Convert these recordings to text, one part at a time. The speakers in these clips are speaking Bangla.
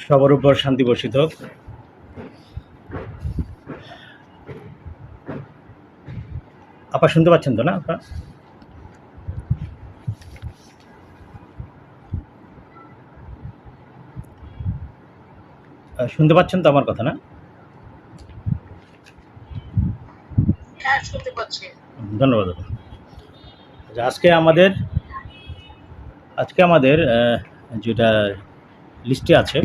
সবার উপর শান্তি বর্ষিত হোক। আপা শুনতে পাচ্ছেন তো না? আপা শুনতে পাচ্ছেন তো আমার কথা না? ধন্যবাদ আপা। আজকে আমাদের যেটা লিস্টে আছে,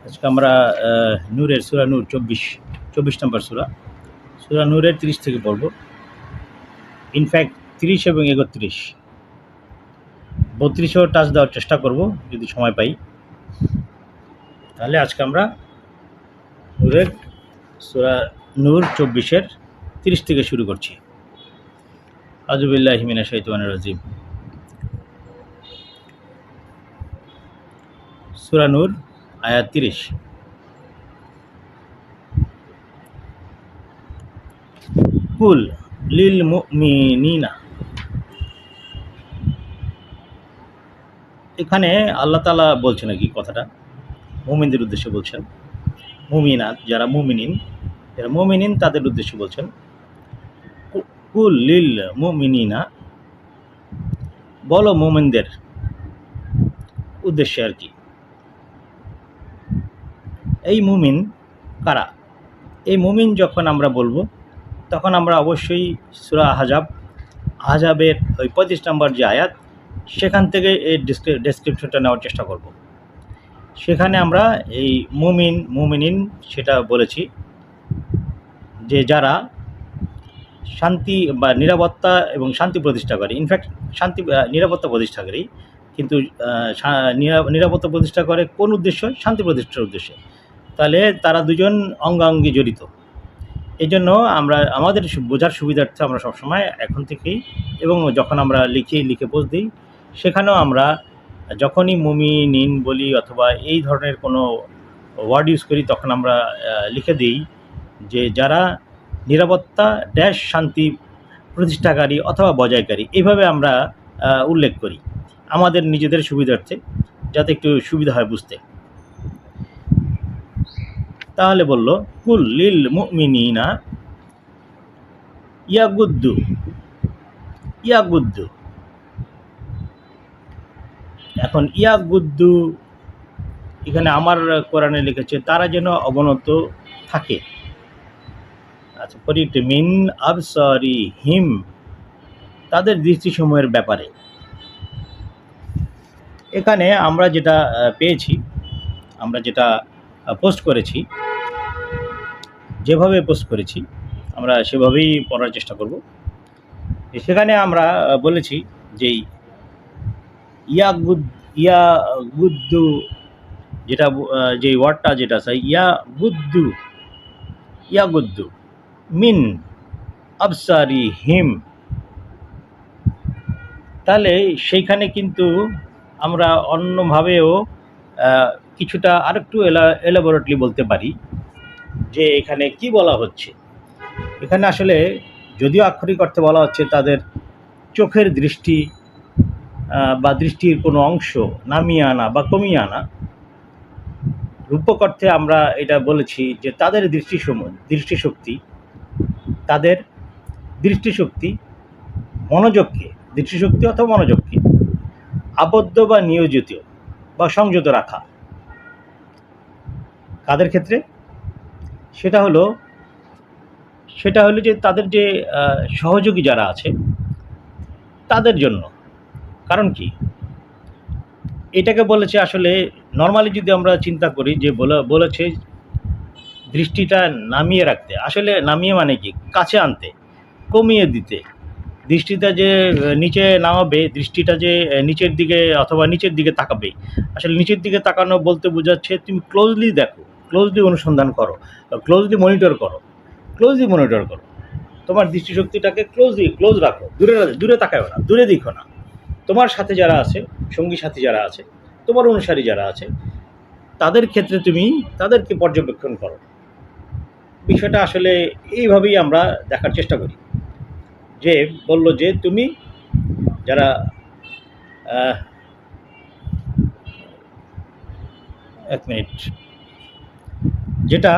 আজকে আমরা নূরের সূরা নূর ২৪ নম্বর সূরা নূরের ৩০ থেকে পড়ব। ইনফ্যাক্ট ৩০ এবং ৩১, ৩২ও টাচ দেওয়ার চেষ্টা করব যদি সময় পাই। তাহলে আজকে আমরা সূরা নূর ২৪-এর ৩০ থেকে শুরু করছি। আউযু বিল্লাহি মিনাশ শাইতানির রাজিম। সূরা নূর আয়াত ৩০। কুল লিল মুমিনিনা। এখানে আল্লাহ তাআলা বলছেন নাকি কথাটা মুমিনদের উদ্দেশ্যে বলছেন। মুমিনাত যারা মুমিনিন তাদের উদ্দেশ্যে বলছেন। কুল লিল মুমিনিনা, বলো মুমিনদের উদ্দেশ্যে আর কি। এই মুমিন কারা? এই মুমিন যখন আমরা বলবো তখন আমরা অবশ্যই সূরা আহজাবের ওই ২৫ নম্বর যে আয়াত, সেখান থেকে এই ডেসক্রিপশনটা নেওয়ার চেষ্টা করব। সেখানে আমরা এই মুমিনিন সেটা বলেছি যে যারা শান্তি বা নিরাপত্তা এবং শান্তি প্রতিষ্ঠাকারী, ইনফ্যাক্ট নিরাপত্তা প্রতিষ্ঠাকারী, কিন্তু নিরাপত্তা প্রতিষ্ঠা করে কোন উদ্দেশ্য? শান্তি প্রতিষ্ঠার উদ্দেশ্যে। তাহলে তারা দুজন অঙ্গাঙ্গি জড়িত। এই জন্য আমরা আমাদের বোঝার সুবিধার্থে আমরা সবসময় এখন থেকেই, এবং যখন আমরা লিখে পোস্ট দিই, সেখানেও আমরা যখনই মুমিনিন বলি অথবা এই ধরনের কোনো ওয়ার্ড ইউজ করি, তখন আমরা লিখে দিই যে যারা নিরাপত্তা শান্তি প্রতিষ্ঠাকারী অথবা বজায়কারী, এইভাবে আমরা উল্লেখ করি আমাদের নিজেদের সুবিধার্থে, যাতে একটু সুবিধা হয় বুঝতে। তাহলে বলল কুল লিল মুমিনিনা ইয়াগুদ্দু। এখন ইয়াগুদ্দু এখানে আমার কোরআনে লিখেছে তারা যেন অবনত থাকে। আচ্ছা, পরিট মিন আবসারি হিম, তাদের দৃষ্টিসমূহের ব্যাপারে। এখানে আমরা যেটা পেয়েছি, আমরা যেটা পোস্ট করেছি, যেভাবে পোস্ট করেছি আমরা সেভাবেই পড়ার চেষ্টা করব। সেখানে আমরা বলেছি যে ইয়াগুদ্দু যেটা, যে ওয়ার্ডটা যেটা আছে ইয়াগুদ্দু মিন আবসারি হিম, তাহলে সেইখানে কিন্তু আমরা অন্যভাবেও কিছুটা আরেকটু এলাবোরেটলি বলতে পারি যে এখানে কি বলা হচ্ছে। এখানে আসলে যদিও আক্ষরিক অর্থে বলা হচ্ছে তাদের চোখের দৃষ্টি বা দৃষ্টির কোনো অংশ নামিয়ে আনা বা কমিয়ে আনা, রূপক অর্থে আমরা এটা বলেছি যে তাদের দৃষ্টিশক্তি দৃষ্টিশক্তি অথবা মনোযোগকে আবদ্ধ বা নিয়োজিত বা সংযত রাখা। কাদের ক্ষেত্রে? সেটা হলো যে তাদের যে সহযোগী যারা আছে তাদের জন্য। কারণ কি এটাকে বলেছে? আসলে নর্মালি যদি আমরা চিন্তা করি যে বলেছে দৃষ্টিটা নামিয়ে রাখতে, আসলে নামিয়ে মানে কি? কাছে আনতে, কমিয়ে দিতে। দৃষ্টিটা যে নিচে নামাবে, দৃষ্টিটা যে নিচের দিকে অথবা নিচের দিকে তাকাবে, আসলে নিচের দিকে তাকানো বলতে বোঝাচ্ছে তুমি ক্লোজলি দেখো, ক্লোজলি অনুসন্ধান করো, ক্লোজলি মনিটর করো। তোমার দৃষ্টিশক্তিটাকে ক্লোজ রাখো, দূরে তাকাও না, দূরে দেখো না। তোমার সাথে যারা আছে, সঙ্গী সাথী যারা আছে, তোমার অনুসারী যারা আছে, তাদের ক্ষেত্রে তুমি তাদেরকে পর্যবেক্ষণ করো। বিষয়টা আসলে এইভাবেই আমরা দেখার চেষ্টা করি। যে বলল যে তুমি যারা এক মিনিট, যেটা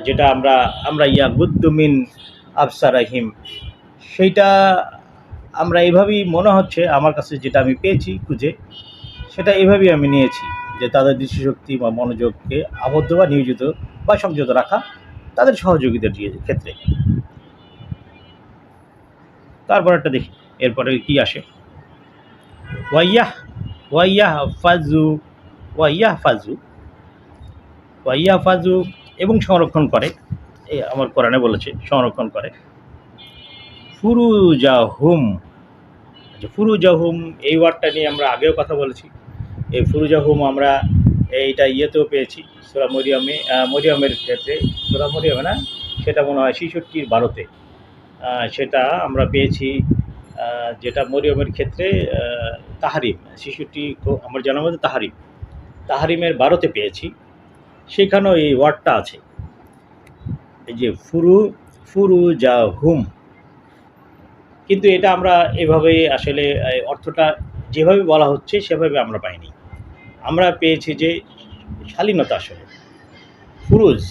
যেটা আমরা আমরা গুদ্দুমিন আফসারাহিম, সেইটা আমরা এভাবেই মনে হচ্ছে আমার কাছে, যেটা আমি পেয়েছি খুঁজে, সেটা এভাবেই আমি নিয়েছি যে তাদের দৃষ্টিশক্তি বা মনোযোগকে আবদ্ধ বা নিয়োজিত বা সংযত রাখা তাদের সহযোগিতার ক্ষেত্রে। তারপর একটা দেখি এরপরে কি আসে। ওয়াইয়াহ ওয়াইয়াহ ফাজু ওয়াইয়াহ ফাজু ওয়াইয়াহ ফাজু এবং সংরক্ষণ করে, এই আমার কোরআনে বলেছে সংরক্ষণ করে। ফুরুজাহুম, ফুরুজাহুম এই ওয়ার্ডটা নিয়ে আমরা আগেও কথা বলেছি। এই ফুরুজাহুম আমরা এইটা ইয়েতেও পেয়েছি সূরা মরিয়মে, মরিয়মের ক্ষেত্রে, সূরা মরিয়মে না, সেটা মনে হয় 66-12-তে সেটা আমরা পেয়েছি, যেটা মরিয়মের ক্ষেত্রে তাহারিম 66, আমার জানার মধ্যে তাহারিমের 12-তে পেয়েছি। সেখানেও এই ওয়ার্ডটা আছে, এই যে ফুরুজাহুম। কিন্তু এটা আমরা এভাবে আসলে অর্থটা যেভাবে বলা হচ্ছে সেভাবে আমরা পাইনি। আমরা পেয়েছি যে শালীনতা, আসলে ফুরুজ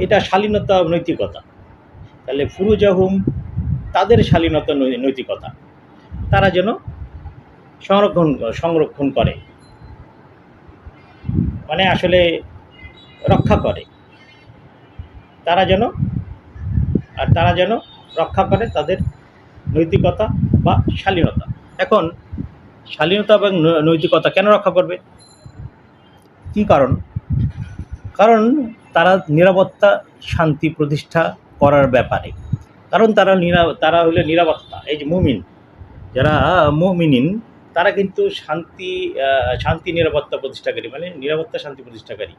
এটা শালীনতা, নৈতিকতা। তাহলে ফুরুজাহুম তাদের শালীনতা, নৈতিকতা, তারা যেন সংরক্ষণ করে, মানে আসলে রক্ষা করে, তারা যেন রক্ষা করে তাদের নৈতিকতা বা শালীনতা। এখন শালীনতা এবং নৈতিকতা কেন রক্ষা করবে, কি কারণ? কারণ তারা নিরাপত্তা শান্তি প্রতিষ্ঠা করার ব্যাপারে, কারণ তারা হলে নিরাপত্তা। এই যে মুমিন, যারা মুমিনিন, তারা কিন্তু শান্তি নিরাপত্তা প্রতিষ্ঠাকারী, মানে নিরাপত্তা শান্তি প্রতিষ্ঠাকারী।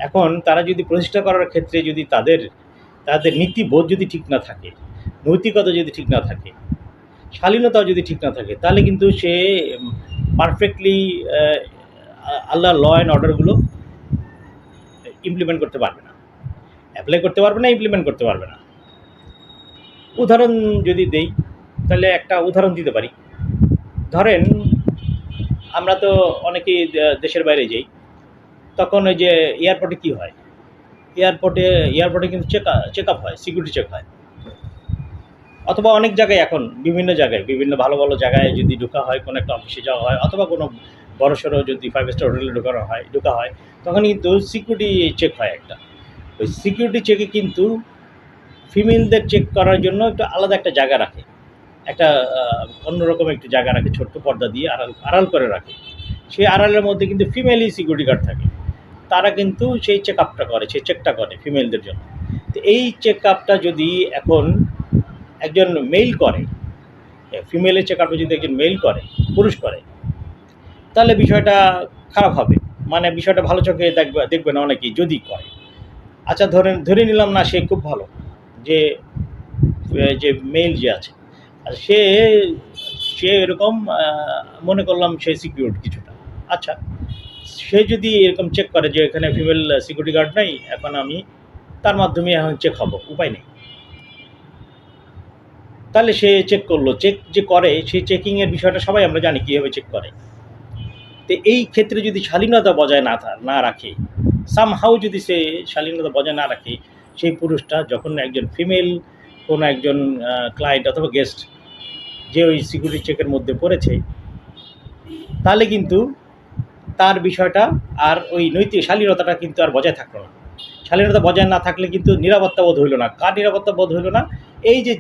এখন তারা যদি প্রতিষ্ঠা করার ক্ষেত্রে যদি তাদের নীতিবোধ যদি ঠিক না থাকে, নৈতিকতা যদি ঠিক না থাকে, শালীনতাও যদি ঠিক না থাকে, তাহলে কিন্তু সে পারফেক্টলি আল্লাহর ল অ্যান্ড অর্ডারগুলো ইমপ্লিমেন্ট করতে পারবে না, অ্যাপ্লাই করতে পারবে না, ইমপ্লিমেন্ট করতে পারবে না। উদাহরণ যদি দেই, তাহলে একটা উদাহরণ দিতে পারি। ধরেন আমরা তো অনেকেই দেশের বাইরে যাই, তখন ওই যে এয়ারপোর্টে কী হয়, এয়ারপোর্টে কিন্তু চেক আপ হয়, সিকিউরিটি চেক হয়। অথবা অনেক জায়গায় এখন বিভিন্ন জায়গায়, বিভিন্ন ভালো ভালো জায়গায় যদি ঢোকা হয়, কোনো একটা অফিসে যাওয়া হয়, অথবা কোনো বড়সড় যদি 5 স্টার হোটেলে ঢোকা হয়, তখন কিন্তু সিকিউরিটি চেক হয় একটা। ওই সিকিউরিটি চেকে কিন্তু ফিমেলদের চেক করার জন্য একটু আলাদা একটা জায়গা রাখে, একটা অন্যরকম একটু জায়গা রাখে, ছোট্ট পর্দা দিয়ে আড়াল করে রাখে। সেই আড়ালের মধ্যে কিন্তু ফিমেলই সিকিউরিটি গার্ড থাকে, তারা কিন্তু সেই চেক আপটা করে, সেই চেকটা করে ফিমেলদের জন্য। তো এই চেক আপটা যদি এখন একজন মেল করে, ফিমেলের চেক আপটা যদি একজন মেল করে, পুরুষ করে, তাহলে বিষয়টা খারাপ হবে, মানে বিষয়টা ভালো চোখে দেখবে না অনেকেই যদি করে। আচ্ছা ধরে নিলাম না সে খুব ভালো, যে মেল যে আছে, আর সে এরকম মনে করলাম সে সিকিউর কিছুটা। আচ্ছা, সে যদি এরকম চেক করে যে এখানে ফিমেল সিকিউরিটি গার্ড নাই, এখন আমি তার মাধ্যমে এখন চেক হবো, উপায় নেই, তাহলে সে চেক করলো। চেক যে করে, সেই চেকিংয়ের বিষয়টা সবাই আমরা জানি কীভাবে চেক করে। তো এই ক্ষেত্রে যদি শালীনতা বজায় না রাখে, সামহাউ যদি সে শালীনতা বজায় না রাখে, সেই পুরুষটা যখন একজন ফিমেল কোনো একজন ক্লায়েন্ট অথবা গেস্ট যে ওই সিকিউরিটি চেকের মধ্যে পড়েছে, তাহলে কিন্তু তার বিষয়টা আর ওই নৈতিক শালীনতাটা কিন্তু আর বজায় থাকলো না। শালীনতা বজায় না থাকলে কিন্তু নিরাপত্তা বোধ হইল না। কার নিরাপত্তা বোধ হইল না? এই যে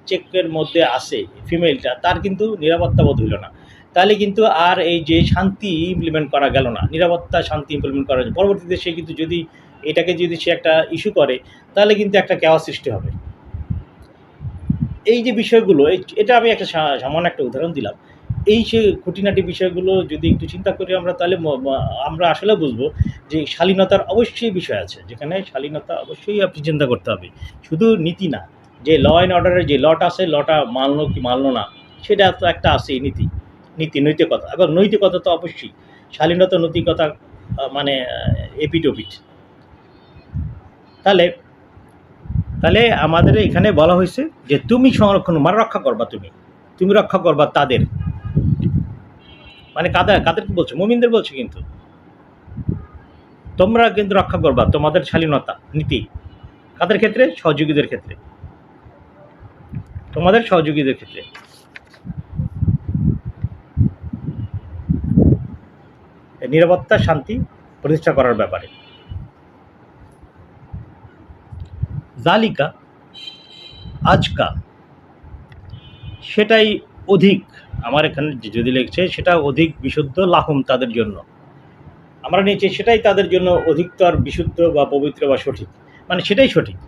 চেকের মধ্যে আসে ফিমেলটা, তার কিন্তু নিরাপত্তা বোধ হইল না। তাহলে কিন্তু আর এই যে শান্তি ইমপ্লিমেন্ট করা গেল না, নিরাপত্তা শান্তি ইমপ্লিমেন্ট করা যায়। পরবর্তীতে সে কিন্তু যদি এটাকে সে একটা ইস্যু করে, তাহলে কিন্তু একটা কেওয়াস সৃষ্টি হবে। এই যে বিষয়গুলো, এটা আমি একটা সামান্য একটা উদাহরণ দিলাম। এই যে খুঁটিনাটি বিষয়গুলো যদি একটু চিন্তা করি আমরা, তাহলে আমরা আসলে বুঝবো যে শালীনতার অবশ্যই বিষয় আছে, যেখানে শালীনতা অবশ্যই আপনি চিন্তা করতে হবে, শুধু নীতি না। যে ল অ্যান্ড অর্ডারের যে লটা আছে, লটা মানলো কি মানলো না, সেটা তো একটা আছে, নৈতিকতা। এবং নৈতিকতা তো অবশ্যই, শালীনতা নৈতিকতা মানে এপিট ওপিট। তাহলে আমাদের এখানে বলা হয়েছে যে তুমি সংরক্ষণ, মানে রক্ষা করবা, তুমি রক্ষা করবা তাদের, মানে কাদেরকে বলছে? মুমিনদের বলছে। কিন্তু তোমরা কিন্তু রক্ষা করবা তোমাদের শালীনতা নীতি। কাদের ক্ষেত্রে? সহযোগীদের ক্ষেত্রে, তোমাদের সহযোগীদের ক্ষেত্রে। নিরাপত্তা শান্তি প্রতিষ্ঠা করার ব্যাপারে। জালিকা আজকা, সেটাই অধিক, আমার এখানে যদি লিখছে সেটা অধিক বিশুদ্ধ লাহুম, তাদের জন্য। আমরা নিয়েছি সেটাই তাদের জন্য অধিকতর বিশুদ্ধ বা পবিত্র বা সঠিক, মানে সেটাই সঠিক।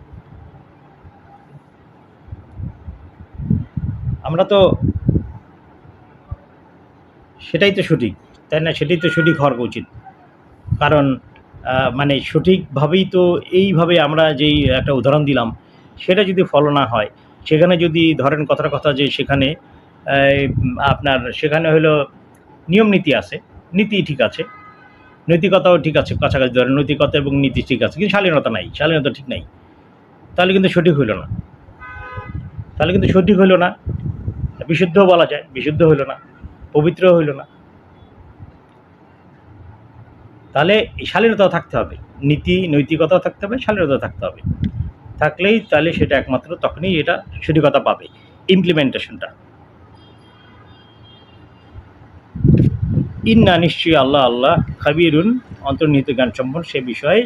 আমরা তো সেটাই তো সঠিক, তাই না? সেটাই তো সঠিক হওয়ার উচিত। কারণ মানে সঠিকভাবেই তো এইভাবে আমরা যেই একটা উদাহরণ দিলাম সেটা যদি ফলো না হয়, সেখানে যদি ধরেন কথার কথা যে সেখানে আপনার সেখানে হলো নিয়ম নীতি আছে, নীতি ঠিক আছে, নৈতিকতাও ঠিক আছে, কাছাকাছি ধরেন নৈতিকতা এবং নীতি ঠিক আছে, কিন্তু শালীনতা নাই, শালীনতা ঠিক নাই, তাহলে কিন্তু সঠিক হইল না, তাহলে কিন্তু সঠিক হইল না। বিশুদ্ধ বলা যায়, বিশুদ্ধ হইল না, পবিত্র হইল না। তাহলে এই শালীনতাও থাকতে হবে, নীতি নৈতিকতাও থাকতে হবে, শালীনতাও থাকতে হবে। থাকলেই তাহলে সেটা একমাত্র তখনই এটা সঠিকতা পাবে, ইমপ্লিমেন্টেশনটা। ইন্না, নিশ্চয়ই আল্লাহ, আল্লাহ খাবিরুন, অন্তর্নিহিত জ্ঞান সম্পন্ন সে বিষয়ে,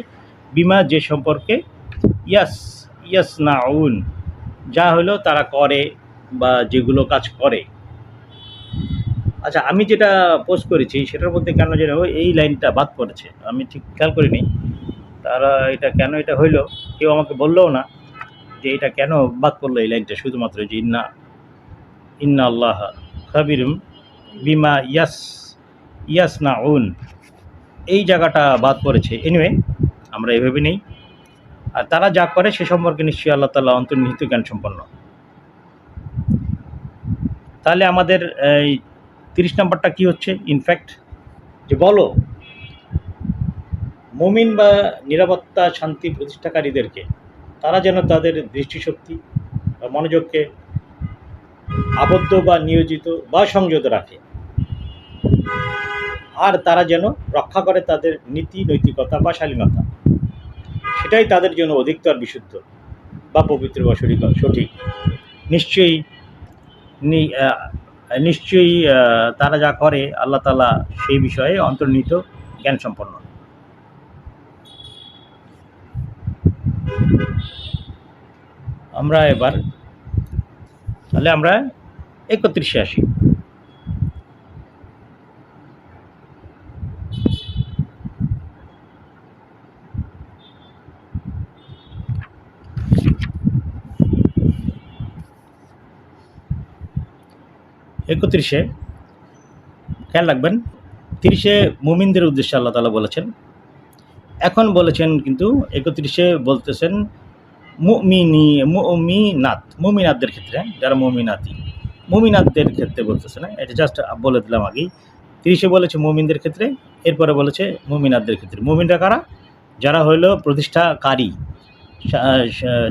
বিমা, যে সম্পর্কে, ইয়াস ইয়াস নাউন, যা হলো তারা করে বা যেগুলো কাজ করে। আচ্ছা, আমি যেটা পোস্ট করেছি সেটার মধ্যে কেন যেন এই লাইনটা বাদ পড়েছে, আমি ঠিক খেয়াল করিনি। তারা এটা কেন এটা হইলো, কেউ আমাকে বললেও না যে এটা কেন বাদ পড়লো এই লাইনটা, শুধুমাত্র যে ইন্না, ইন্না আল্লাহ খাবিরুম বিমা ইয়াস নাউন, এই জায়গাটা বাদ পড়েছে। এনিওয়ে, আমরা এভাবে নেই। আর তারা যা করে সে সম্পর্কে নিশ্চয়ই আল্লাহ তাআলা অন্তর্নিহিত জ্ঞান সম্পন্ন। তাহলে আমাদের এই 30 নম্বরটা কি হচ্ছে? ইনফ্যাক্ট যে বলো মুমিন বা নিরাপত্তা শান্তি প্রতিষ্ঠাকারীদেরকে তারা যেন তাদের দৃষ্টিশক্তি বা মনোযোগকে আবদ্ধ বা নিয়োজিত বা সংযত রাখে, আর তারা যেন রক্ষা করে তাদের নীতি নৈতিকতা বা শালীনতা, সেটাই তাদের জন্য অধিকতর বিশুদ্ধ বা পবিত্র বা সঠিক। নিশ্চয়ই নিশ্চয়ই তারা যা করে আল্লাহ তাআলা সেই বিষয়ে অন্তর্নিহিত জ্ঞান সম্পন্ন। আমরা এবার তাহলে আমরা 31-এ আসি। একত্রিশে খেয়াল রাখবেন, 30-এ মুমিনদের উদ্দেশ্যে আল্লাহ তাআলা বলেছেন, এখন বলেছেন কিন্তু 31-এ বলতেছেন মুমিনাতদের ক্ষেত্রে, যারা মুমিনাতদের ক্ষেত্রে বলতেছে না, এটা জাস্ট বলে দিলাম আগেই। 30-এ বলেছে মুমিনদের ক্ষেত্রে, এরপরে বলেছে মুমিনাতদের ক্ষেত্রে। মুমিনরা কারা? যারা হইল প্রতিষ্ঠাকারী,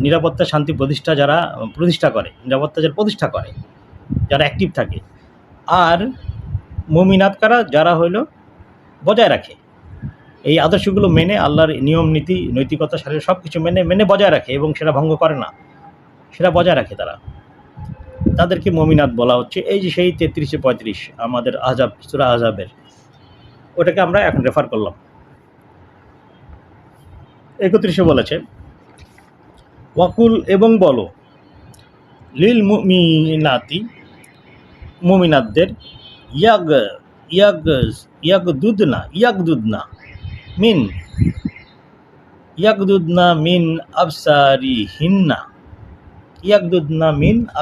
নিরাপত্তা শান্তি যারা প্রতিষ্ঠা করে, নিরাপত্তা যারা প্রতিষ্ঠা করে, যারা অ্যাক্টিভ থাকে। আর মুমিনাত কারা? যারা হইল বজায় রাখে, এই আদর্শগুলো মেনে, আল্লাহর নিয়ম নীতি নৈতিকতা শারীর সব কিছু মেনে বজায় রাখে এবং সেটা ভঙ্গ করে না, সেটা বজায় রাখে তারা, তাদেরকে মুমিনাত বলা হচ্ছে। এই যে সেই 33-35 আমাদের আহজাব, সূরা আহজাবের, ওটাকে আমরা এখন রেফার করলাম। 31-এ বলেছে ওয়াকুল, এবং বলো, লিল মুমিনাতি, মুমিনাতদের, ইয়াগদুদনা মিন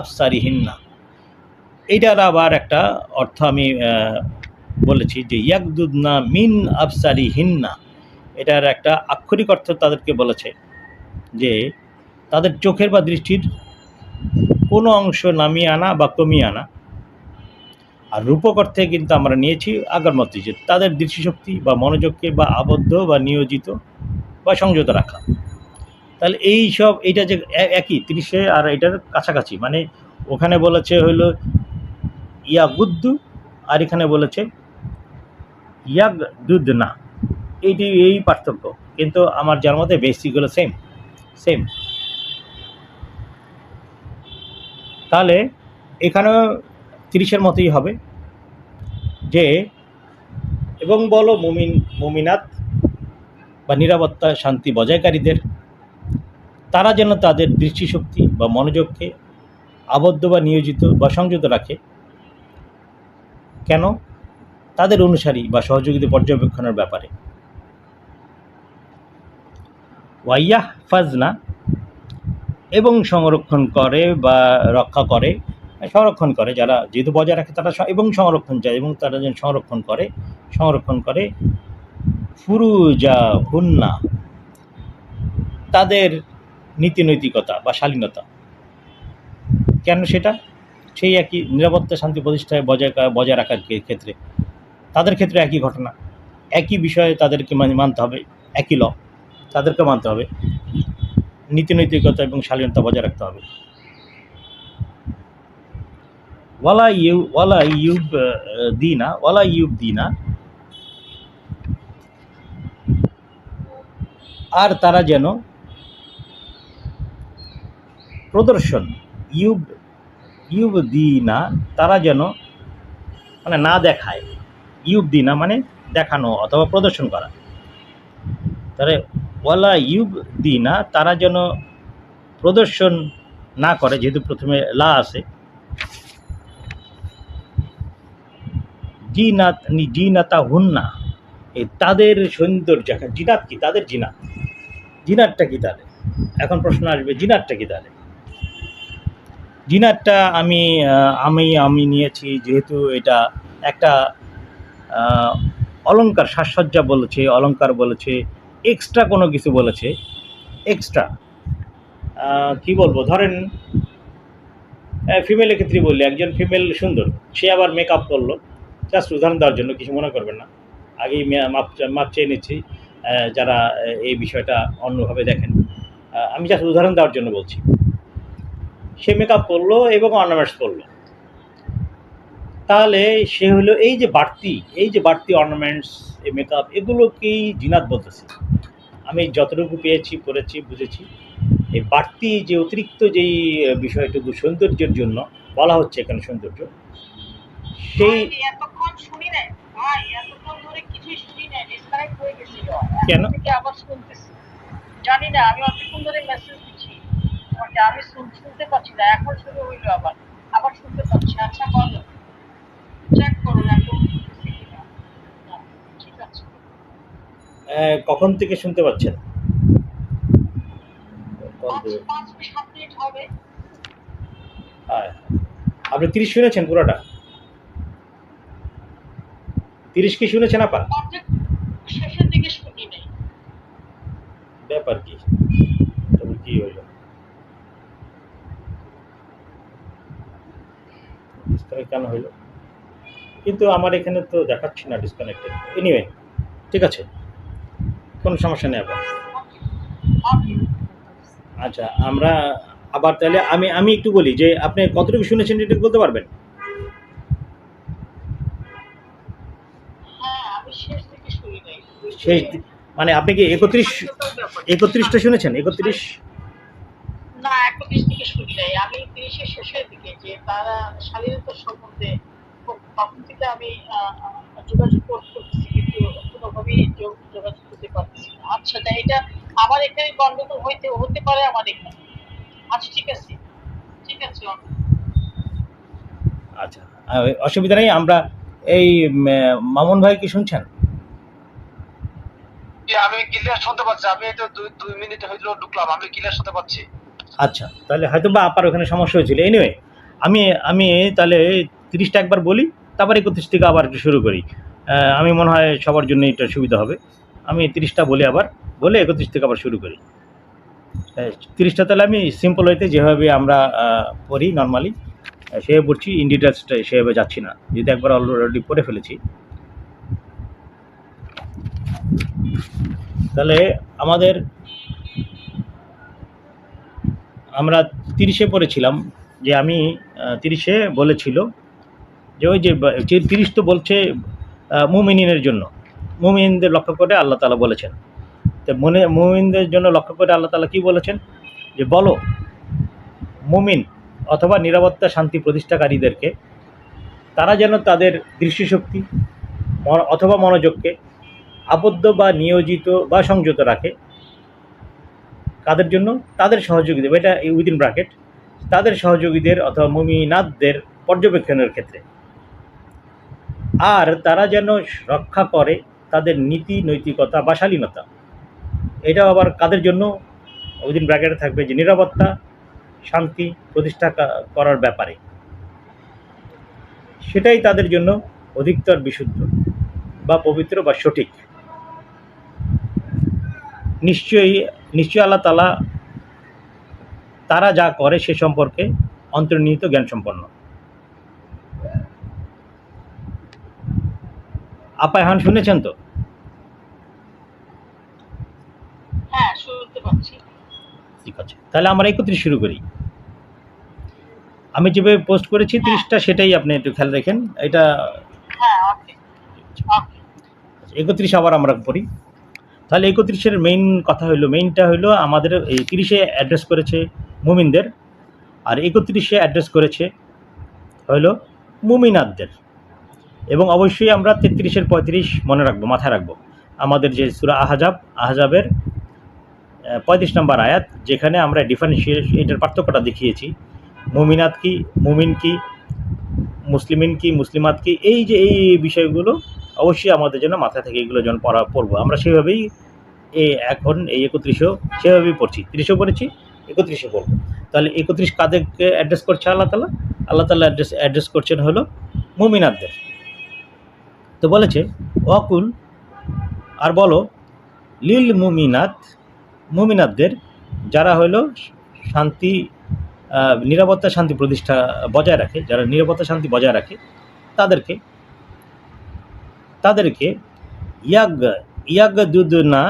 আবসারিহিন্না। এইটার আবার একটা অর্থ আমি বলেছি যে ইয়াগদুদনা মিন আবসারিহিন্না, এটার একটা আক্ষরিক অর্থ তাদেরকে বলেছে যে তাদের চোখের বা দৃষ্টির কোনো অংশ নামিয়ে আনা বা কমিয়ে আনা। আর রূপক অর্থে কিন্তু আমরা নিয়েছি আগের মতোই, যে তাদের দৃষ্টিশক্তি বা মনোযোগকে বা আবদ্ধ বা নিয়োজিত বা সংযত রাখা। তাহলে এইটা যে একই 30-এ আর এটার কাছাকাছি, মানে ওখানে বলেছে হইলো ইয়াগুদ্দু, আর এখানে বলেছে ইয়াগদুদনা। এই পার্থক্য, কিন্তু আমার যার মতে বেসিকগুলো সেম সেম। তাহলে এখানেও 30-এর মতোই হবে যে এবং বলো মুমিন মুমিনাত বা নিরাপত্তা শান্তি বজায়কারীদের, তারা যেন তাদের দৃষ্টিশক্তি বা মনোযোগকে আবদ্ধ বা নিয়োজিত বা সংযত রাখে। কেন? তাদের অনুসারী বা সহযোগীদের পর্যবেক্ষণের ব্যাপারে। ওয়াইয়াহ ফাজনা, এবং সংরক্ষণ করে বা রক্ষা করে, সংরক্ষণ করে, যারা যেহেতু বজায় রাখে তারা এবং সংরক্ষণ চায়, এবং তারা যেন সংরক্ষণ করে ফুরুজা হুন্না, তাদের নীতি নৈতিকতা বা শালীনতা। কেন সেটা? সেই একই নিরাপত্তা শান্তি প্রতিষ্ঠায় বজায় রাখার ক্ষেত্রে, তাদের ক্ষেত্রে একই ঘটনা, একই বিষয়ে তাদেরকে মানতে হবে, একই ল তাদেরকে মানতে হবে, নীতি নৈতিকতা এবং শালীনতা বজায় রাখতে হবে। ওয়ালা ইউব দিনা, আর তারা যেন প্রদর্শন, ইউব দিনা, তারা যেন মানে না দেখায়, ইউব দিনা মানে দেখানো অথবা প্রদর্শন করা। তাহলে ওয়ালা ইউব দিনা, তারা যেন প্রদর্শন না করে, যেহেতু প্রথমে লা আছে, জিনাতা হুন্না, তাদের সৌন্দর্য। জিনাত কি? তাদের জিনাতটা কি তাহলে? এখন প্রশ্ন আসবে, জিনাতটা কি তাহলে? জিনাতটা আমি নিয়েছি, যেহেতু এটা একটা অলঙ্কার, সাজসজ্জা বলেছে, অলঙ্কার বলেছে, এক্সট্রা কোনো কিছু বলেছে, এক্সট্রা কি বলবো, ধরেন ফিমেলের ক্ষেত্রে বললে, একজন ফিমেল সুন্দর, সে আবার মেকআপ করলো, জাস্ট উদাহরণ দেওয়ার জন্য, কিছু মনে করবেন না, আগেই মাপ চেয়ে নিচ্ছি যারা এই বিষয়টা অন্যভাবে দেখেন, আমি জাস্ট উদাহরণ দেওয়ার জন্য বলছি। সে মেকআপ করলো এবং অর্নামেন্টস করলো, তাহলে সে হলো এই যে বাড়তি অর্নামেন্টস, এই মেকআপ, এগুলোকেই জিনাত বলতেছে। আমি যতটুকু পেয়েছি, পড়েছি, বুঝেছি, এই বাড়তি যে অতিরিক্ত যেই বিষয়টুকু সৌন্দর্যের জন্য বলা হচ্ছে এখানে সৌন্দর্য, সেই কেন আবার শুনতেছি, জানি না, আমি অতক্ষণ ধরে মেসেজ দিচ্ছি, আমি শুনতে পাচ্ছি না, এখন শুরু হইলো, আবার শুনতে পাচ্ছি। আচ্ছা বলো, চেক করো ঠিক আছে। কখন থেকে শুনতে পাচ্ছেন? 5-7 মিনিট হবে। হ্যাঁ, আপনি 30 শুনেছেন পুরোটা? 30 কি শুনেছেন আপা? শেষের দিকে শুনি নাই। ব্যাপার কি? তবে কি হইল? ডিসকানেক্ট কেন হইল? কিন্তু আমার এখানে তো দেখাচ্ছি না ডিসকানেক্টেড। এনিওয়ে, ঠিক আছে, কোনো সমস্যা নেই আপা। আচ্ছা, আমরা আবার তাহলে আমি একটু বলি যে আপনি কতটুকু শুনেছেন এটা বলতে পারবেন? শেষ মানে আপনি কি 31টা শুনেছেন? 31? না, 31 থেকে শুনি নাই, আমি 30-এর শেষের দিকে, যে তারা স্বাধীনতার সম্বন্ধে তখন থেকে আমি যোগাযোগ করতেছি, কিন্তু কোনোভাবেই যোগাযোগ করতে পারতেছি না। আচ্ছা, তাই এটা আমার এখানে গন্ডগোল হতে পারে আমার এখানে। আচ্ছা, ঠিক আছে। আচ্ছা, অসুবিধা নেই। আমরা এই মামুন ভাই কি শুনছেন? আমি ক্লিয়ার শুনতে পাচ্ছি, আমি তো 2 মিনিট হইলো ঢুকলাম, আমি ক্লিয়ার শুনতে পাচ্ছি। আচ্ছা, তাহলে হয়তো বা আপার ওখানে সমস্যা হয়েছিল। এনিওয়ে, আমি তাহলে 30টা একবার বলি, তারপর 31 থেকে আবার একটু শুরু করি। আমি মনে হয় সবার জন্য এটা সুবিধা হবে। আমি 30টা বলি, আবার বলে 31 থেকে আবার শুরু করি। 30টা তাহলে আমি সিম্পল ওয়েতে যেভাবে আমরা পড়ি নর্মালি সেভাবে পড়ছি, ইন ডিটেলসটা সেভাবে যাচ্ছি না, যেহেতু একবার অলরেডি পড়ে ফেলেছি। তাহলে আমরা 30-এ পড়েছিলাম যে আমি 30-এ বলেছিল যে ওই যে 30 তো বলছে মুমিনিনের জন্য, মুমিনদের লক্ষ্য করে আল্লাহ তাআলা বলেছেন। তো মুমিনদের জন্য লক্ষ্য করে আল্লাহ তাআলা কি বলেছেন, যে বলো মুমিন অথবা নিরাপত্তা শান্তি প্রতিষ্ঠাকারীদেরকে তারা যেন তাদের দৃষ্টিশক্তি অথবা মনোযোগকে আবদ্ধ বা নিয়োজিত বা সংযত রাখে কাদের জন্য, তাদের সহযোগীদের, এটা উইদিন ব্র্যাকেট, তাদের সহযোগীদের অথবা মুমিনাতদের পর্যবেক্ষণের ক্ষেত্রে। আর তারা যেন রক্ষা করে তাদের নীতি নৈতিকতা বা শালীনতা। এটাও আবার কাদের জন্য, উইদিন ব্র্যাকেটে থাকবে যে নিরাপত্তা শান্তি প্রতিষ্ঠা করার ব্যাপারে, সেটাই তাদের জন্য অধিকতর বিশুদ্ধ বা পবিত্র বা সঠিক। নিশ্চয়ই আল্লাহ তাআলা তারা যা করে সে সম্পর্কে অন্তর্নিহিত জ্ঞান সম্পন্ন। আপা এখন শুনেছেন তো? হ্যাঁ, শুনতে পাচ্ছি। ঠিক আছে, তাহলে আমরা 31 শুরু করি। আমি যেভাবে পোস্ট করেছি 30টা, সেটাই আপনি একটু খেয়াল রাখেন। এটা হ্যাঁ, ওকে ওকে। 31 আবার আমরা পড়ি। তাহলে 31-এর মেইনটা হইলো আমাদের এই 30-এ অ্যাড্রেস করেছে মুমিনদের, আর 31-এ অ্যাড্রেস করেছে হইলো মুমিনাতদের। এবং অবশ্যই আমরা 33-এর 35 মনে রাখবো, মাথায় রাখবো। আমাদের যে সূরা আহজাবের 35 নম্বর আয়াত, যেখানে আমরা এটার পার্থক্যটা দেখিয়েছি, মুমিনাত কি, মুমিন কি, মুসলিমিন কি, মুসলিমাত কি, এই যে এই বিষয়গুলো অবশ্যই আমাদের জন্য মাথায় থেকে এগুলো যখন পড়বো আমরা সেভাবেই এখন এই 31-ও সেভাবেই পড়ছি, 30-ও পড়েছি, 31-ও পড়বো। তাহলে 31 কাদেরকে অ্যাড্রেস করছে আল্লাহ তাআলা অ্যাড্রেস করছেন হলো মুমিনাতদের। তো বলেছে ওয়াকুল, আর বলো, লিল মুমিনাতদের যারা হলো শান্তি নিরাপত্তা শান্তি প্রতিষ্ঠা বজায় রাখে, যারা নিরাপত্তা শান্তি বজায় রাখে তাদেরকে ইয়াগদুদনা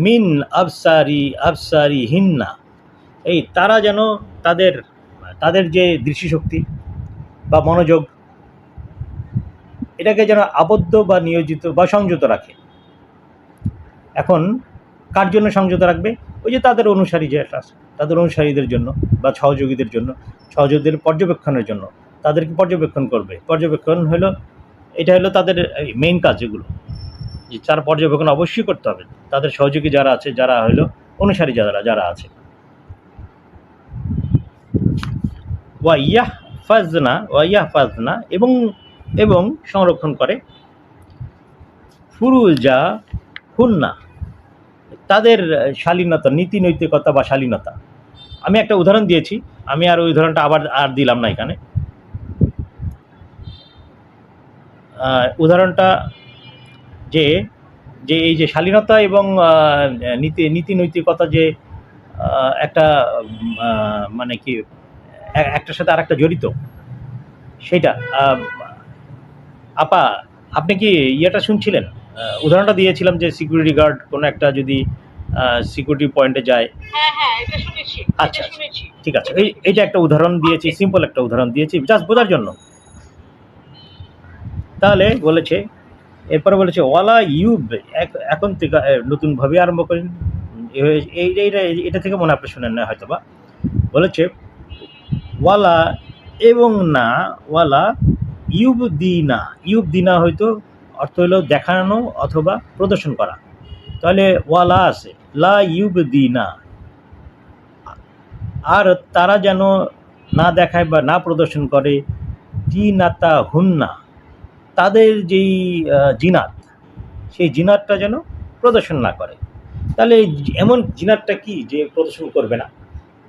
মিন আবসারি হিন্না, এই তারা যেন তাদের যে দৃষ্টিশক্তি বা মনোযোগ, এটাকে যেন আবদ্ধ বা নিয়োজিত বা সংযত রাখে। এখন কার জন্য সংযত রাখবে? ওই যে তাদের অনুসারী যে আছে, তাদের অনুসারীদের জন্য বা সহযোগীদের পর্যবেক্ষণের জন্য তাদেরকে পর্যবেক্ষণ করবে। পর্যবেক্ষণ এটা হলো তাদের মেইন কাজ, যেগুলো যে তার পর্যবেক্ষণ অবশ্যই করতে হবে তাদের সহযোগী যারা আছে, যারা হলো অনুসারী যারা আছে। ওয়াইয়াহফাজনা এবং সংরক্ষণ করে ফুরুজা হুন্না, তাদের শালীনতা, নীতি নৈতিকতা বা শালীনতা। আমি একটা উদাহরণ দিয়েছি, আমি আর ওই উদাহরণটা আর দিলাম না এখানে। উদাহরণটা যে এই যে শালীনতা এবং নীতি নৈতিকতা যে একটা মানে কি একটার সাথে আর একটা জড়িত, সেটা আপা আপনি কি ইয়েটা শুনছিলেন? উদাহরণটা দিয়েছিলাম যে সিকিউরিটি গার্ড কোনো একটা যদি সিকিউরিটি পয়েন্টে যায়। হ্যাঁ, এটা শুনেছি। আচ্ছা, ঠিক আছে, এইটা একটা উদাহরণ দিয়েছি, সিম্পল একটা উদাহরণ দিয়েছি জাস্ট বোঝার জন্য। তাহলে বলেছে, এরপরে বলেছে ওয়ালা এখন থেকে নতুনভাবে আরম্ভ করেন। এটা থেকে মনে আপনি শুনেন না হয়তো বা। বলেছে ওয়ালা এবং না, ওয়ালা ইউবদিনা হয়তো অর্থ হলো দেখানো অথবা প্রদর্শন করা। তাহলে ওয়ালা আছে, লা ইউবদিনা, আর তারা যেন না দেখায় বা না প্রদর্শন করে জিনাতা হুন্না, তাদের যেই জিনাত, সেই জিনাতটা যেন প্রদর্শন না করে। তাহলে এমন জিনাতটা কি যে প্রদর্শন করবে না?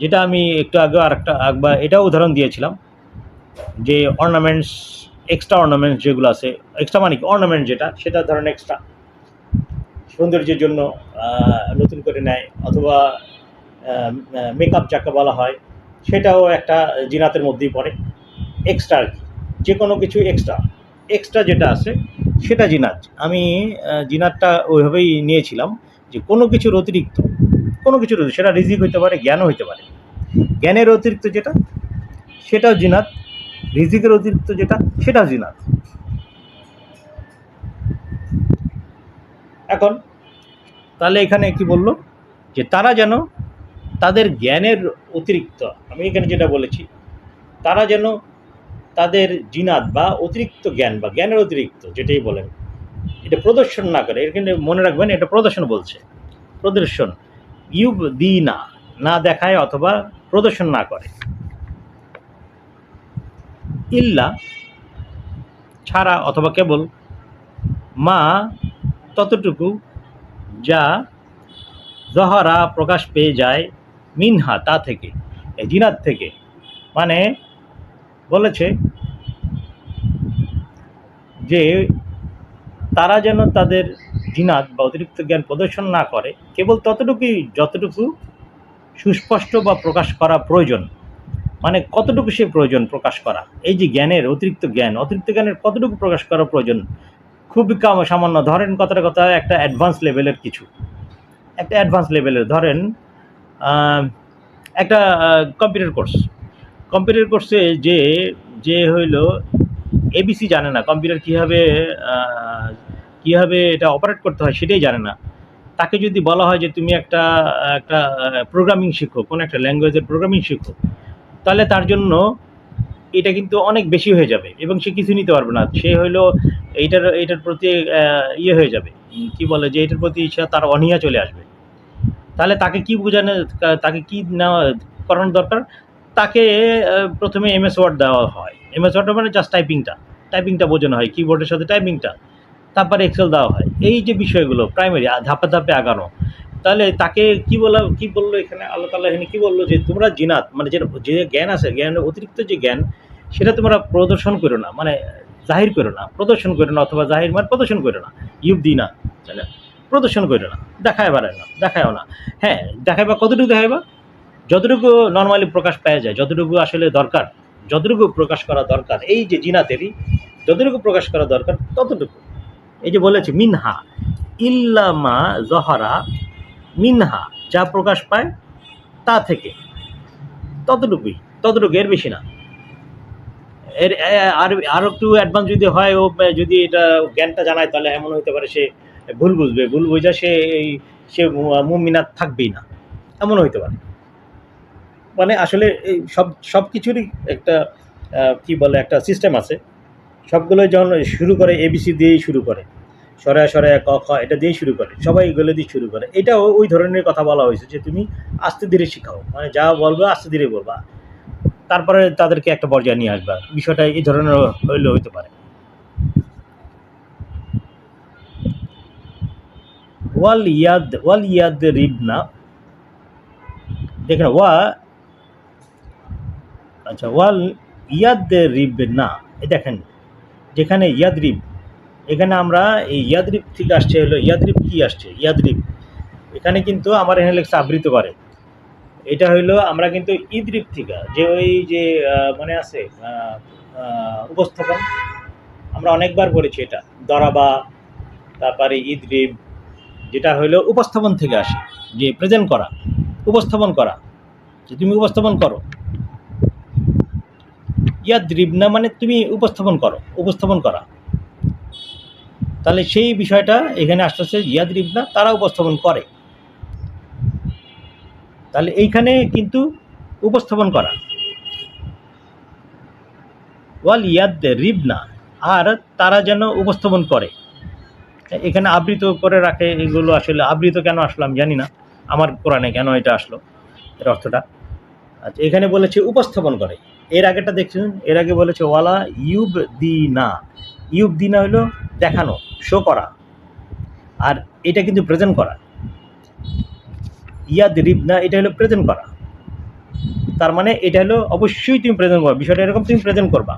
যেটা আমি একটু আগে একবার এটাও উদাহরণ দিয়েছিলাম, যে অর্নামেন্টস, এক্সট্রা অর্নামেন্টস যেগুলো আছে, এক্সট্রা মানে কি অর্নামেন্ট যেটা, সেটা ধরেন এক্সট্রা সৌন্দর্যের জন্য নতুন করে নেয়, অথবা মেকআপ যাকে বলা হয়, সেটাও একটা জিনাতের মধ্যেই পড়ে। এক্সট্রা আর কি, যে কোনো কিছু এক্সট্রা যেটা আছে সেটা জিনাত। আমি জিনাতটা ওইভাবেই নিয়েছিলাম যে কোনো কিছুর অতিরিক্ত, সেটা রিজিক হইতে পারে, জ্ঞানও হইতে পারে। জ্ঞানের অতিরিক্ত যেটা সেটাও জিনাত, রিজিকের অতিরিক্ত যেটা সেটাও জিনাত। এখন তাহলে এখানে কি বললো যে তারা যেন তাদের জ্ঞানের অতিরিক্ত, আমি এখানে যেটা বলেছি, তারা যেন তাদের জিনাত বা অতিরিক্ত জ্ঞান বা জ্ঞানের অতিরিক্ত যেটাই বলেন এটা প্রদর্শন না করে। এখানে মনে রাখবেন এটা প্রদর্শন বলছে, প্রদর্শন ইউব দি না, না দেখায় অথবা প্রদর্শন না করে, ইল্লা ছাড়া অথবা কেবল, মা ততটুকু, যা জহরা প্রকাশ পেয়ে যায়, মিনহা তা থেকে, এই জিনাত থেকে। মানে বলেছে যে তারা যেন তাদের জিনাত বা অতিরিক্ত জ্ঞান প্রদর্শন না করে, কেবল ততটুকুই যতটুকু সুস্পষ্ট বা প্রকাশ করা প্রয়োজন। মানে কতটুকু সে প্রয়োজন প্রকাশ করা, এই যে জ্ঞানের অতিরিক্ত জ্ঞানের কতটুকু প্রকাশ করা প্রয়োজন, খুবই সামান্য। ধরেন কথাটা কথা একটা অ্যাডভান্স লেভেলের কিছু, একটা অ্যাডভান্স লেভেলের ধরেন একটা কম্পিউটার কোর্সে যে যে হইল এবিসি জানে না, কম্পিউটার কীভাবে এটা অপারেট করতে হয় সেটাই জানে না, তাকে যদি বলা হয় যে তুমি একটা একটা প্রোগ্রামিং শিখো, কোনো একটা ল্যাঙ্গুয়েজের প্রোগ্রামিং শিখো, তাহলে তার জন্য এটা কিন্তু অনেক বেশি হয়ে যাবে এবং সে কিছু নিতে পারবে না। সে হইলো এইটার প্রতি ইয়ে হয়ে যাবে, কি বলে যে এটার প্রতি তার অনীহা চলে আসবে। তাহলে তাকে কি বোঝানো, তাকে কি নেওয়া করানো দরকার, তাকে প্রথমে এমএস ওয়ার্ড দেওয়া হয়। এমএস ওয়ার্ড মানে জাস্ট টাইপিংটা বোঝানো হয়, কিবোর্ডের সাথে টাইপিংটা, তারপরে এক্সেল দেওয়া হয়। এই যে বিষয়গুলো প্রাইমারি ধাপে ধাপে আগানো। তাহলে তাকে কি বললো এখানে আল্লাহ তাআলা এখানে কি বললো যে তোমরা জিনাত মানে যে জ্ঞান আছে, জ্ঞানের অতিরিক্ত যে জ্ঞান, সেটা তোমরা প্রদর্শন করো না, মানে জাহির করো না, প্রদর্শন করো না, অথবা জাহির মানে প্রদর্শন করো না, ইউবদিনা, তাই না, প্রদর্শন করো না, দেখায়ও না। হ্যাঁ, দেখাইবা কতটুকু দেখাইবা, যতটুকু নর্মালি প্রকাশ পাওয়া যায়, যতটুকু আসলে দরকার, যতটুকু প্রকাশ করা দরকার, এই যে জিনাতেরই যতটুকু প্রকাশ করা দরকার ততটুকু। এই যে বলেছে মিনহা, ইল্লামা জহরা, মিনহা যা প্রকাশ পায় তা থেকে, ততটুকু, এর বেশি না। এর আর একটু অ্যাডভান্স যদি হয়, ও যদি এটা জ্ঞানটা জানায়, তাহলে এমন হতে পারে সে ভুল বুঝা সে মুমিনাত থাকবেই না, এমন হইতে পারে। মানে আসলে এই সব কিছুরই একটা কি বলে একটা সিস্টেম আছে। সবগুলো যখন শুরু করে এবিসি দিয়েই শুরু করে, সরায়া ক খ এটা দিয়েই শুরু করে, সবাই এগুলো দিয়ে শুরু করে। এটাও ওই ধরনের কথা বলা হয়েছে যে তুমি আস্তে ধীরে শিখাও, মানে যা বলবে আস্তে ধীরে বলবা, তারপরে তাদেরকে একটা পর্যায়ে নিয়ে আসবা। বিষয়টা এই ধরনের হইতে পারে। ওয়াল ইয়াদ রিবনা, দেখেন ওয়াল ইয়াদ রিবনা, দেখেন যেখানে ইয়াদরিব, এখানে আমরা এই ইয়াদরিব থেকে আসছে হলো ইয়াদরিব, এখানে কিন্তু আমার এখানে লেখছে আবৃত করে, এটা হইলো আমরা কিন্তু ইদরিব থেকে, যে ওই যে মনে আছে উপস্থাপন, আমরা অনেকবার করেছি এটা, দরাবা, তারপরে ইদরিব, যেটা হইলো উপস্থাপন থেকে আসে, যে প্রেজেন্ট করা, উপস্থাপন করা, যে তুমি উপস্থাপন করো। ইয়াদরিবনা মানে তুমি উপস্থাপন করা। তাহলে সেই বিষয়টা এখানে আসতেছে, ইয়াদরিবনা তারা উপস্থাপন করে। তাহলে এইখানে কিন্তু উপস্থাপন করা, ওয়াল ইয়াদ রিবনা, আর তারা যেন উপস্থাপন করে। এখানে আবৃত করে রাখে, এগুলো আসলে আবৃত কেন আসলো আমি জানি না, আমার কোরআনে কেন এটা আসলো এর অর্থটা। আচ্ছা, এখানে বলেছে উপস্থাপন করে। এর আগেটা দেখছেন, এর আগে বলেছে ওয়ালা ইউবদিনা হলো দেখানো, শো করা, আর এটা কিন্তু প্রেজেন্ট করা। ইয়াদ রিবনা এটা হলো প্রেজেন্ট করা, তার মানে এটা হলো অবশ্যই তুমি প্রেজেন্ট করবা, বিষয়টা এরকম তুমি প্রেজেন্ট করবা,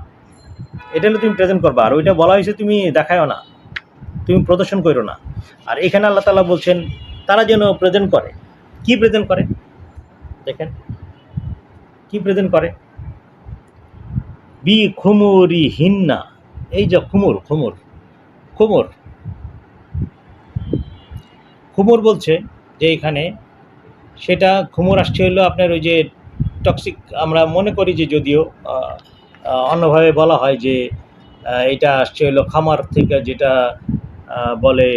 এটা হলো তুমি প্রেজেন্ট করবা। আর ওইটা বলা হয়েছে তুমি দেখায়ও না, তুমি প্রদর্শন করো না। আর এখানে আল্লাহ তাআলা বলছেন তারা যেন প্রেজেন্ট করে। কি প্রেজেন্ট করে দেখেন, কি প্রেজেন্ট করে, বি খুমুরি হিন্না, এই যে খুমুর বলছে যে এখানে, সেটা খুমুর আসছে হলো আপনার ওই যে টক্সিক, আমরা মনে করি যে যদিও অন্যভাবে বলা হয় যে এটা আসছে হলো খামার থেকে, যেটা বলে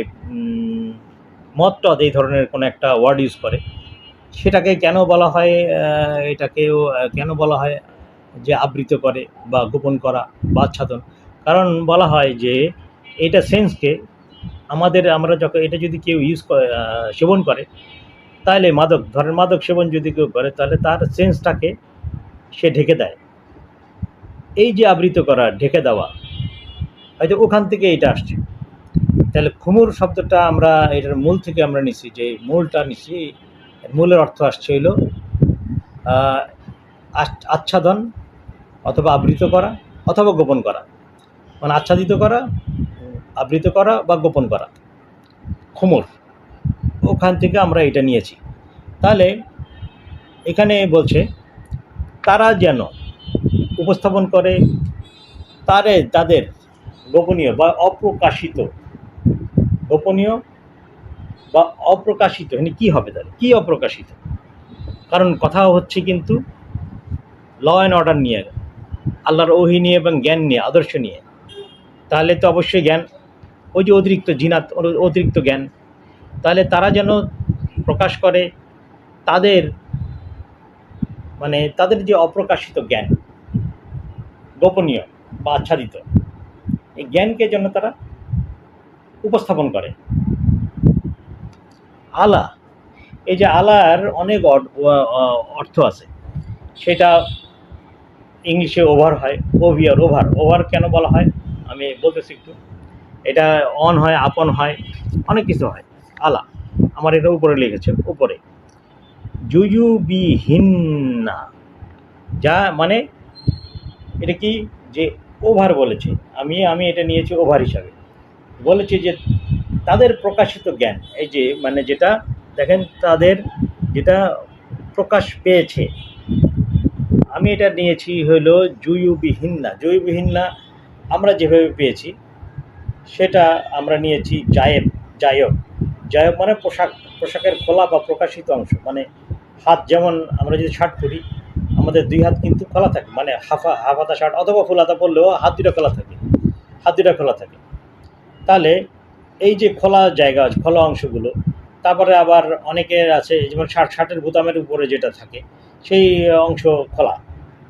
মদ টদ এই ধরনের কোনো একটা ওয়ার্ড ইউজ করে, সেটাকে কেন বলা হয়, এটাকেও কেন বলা হয় যে আবৃত করে বা গোপন করা বা আচ্ছাদন? কারণ বলা হয় যে এটা সেন্সকে আমরা যখন এটা যদি কেউ ইউজ করে, সেবন করে, তাহলে ধরেন মাদক সেবন যদি কেউ করে তাহলে তার সেন্সটাকে সে ঢেকে দেয়। এই যে আবৃত করা, ঢেকে দেওয়া, হয়তো ওখান থেকে এটা আসছে। তাহলে খুমুর শব্দটা আমরা এটার মূল থেকে আমরা নিছি, যে মূলটা নিছি, মূলের অর্থ আসছে হইল আচ্ছাদন অথবা আবৃত করা অথবা গোপন করা, মানে আচ্ছাদিত করা, আবৃত করা বা গোপন করা, খুমুর, ওখান থেকে আমরা এটা নিয়েছি। তাহলে এখানে বলছে তারা যেন উপস্থাপন করে তাদের গোপনীয় বা অপ্রকাশিত, গোপনীয় বা অপ্রকাশিত, মানে কী হবে তাহলে, কী অপ্রকাশিত? কারণ কথা হচ্ছে কিন্তু ল অ্যান্ড অর্ডার নিয়ে, আল্লাহর ওহী নিয়ে এবং জ্ঞান নিয়ে, আদর্শ নিয়ে। তাহলে তো অবশ্যই জ্ঞান, ওই যে অতিরিক্ত জিনাত, অতিরিক্ত জ্ঞান, তাহলে তারা যেন প্রকাশ করে তাদের, মানে তাদের যে অপ্রকাশিত জ্ঞান, গোপনীয় বা আচ্ছাদিত, এই জ্ঞানকে যেন তারা উপস্থাপন করে। আলা, এই যে আলার অনেক অর্থ আছে, সেটা ইংলিশে ওভার হয়, ওভার কেন বলা হয় আমি বলতেছি একটু। এটা অন হয়, আপন হয়, অনেক কিছু হয়। আলা, আমার এটা উপরে লিখেছে, উপরে জুজুবিহীনা, যা মানে এটা কি, যে ওভার বলেছে, আমি এটা নিয়েছি ওভার হিসাবে, বলেছে যে তাদের প্রকাশিত জ্ঞান, এই যে মানে যেটা দেখেন তাদের যেটা প্রকাশ পেয়েছে, আমি এটা নিয়েছি হলো জুয়ুবিহীনা, আমরা যেভাবে পেয়েছি সেটা আমরা নিয়েছি জায়ব মানে পোশাকের খোলা বা প্রকাশিত অংশ, মানে হাত, যেমন আমরা যদি শার্ট পরি আমাদের দুই হাত কিন্তু খোলা থাকে, মানে হাফাতা শার্ট অথবা ফুলাতা পরলেও হাত দুটা খোলা থাকে। তাহলে এই যে খোলা জায়গা, খোলা অংশগুলো, তারপরে আবার অনেকের আছে যেমন শার্টের বোতামের উপরে যেটা থাকে সেই অংশ খোলা,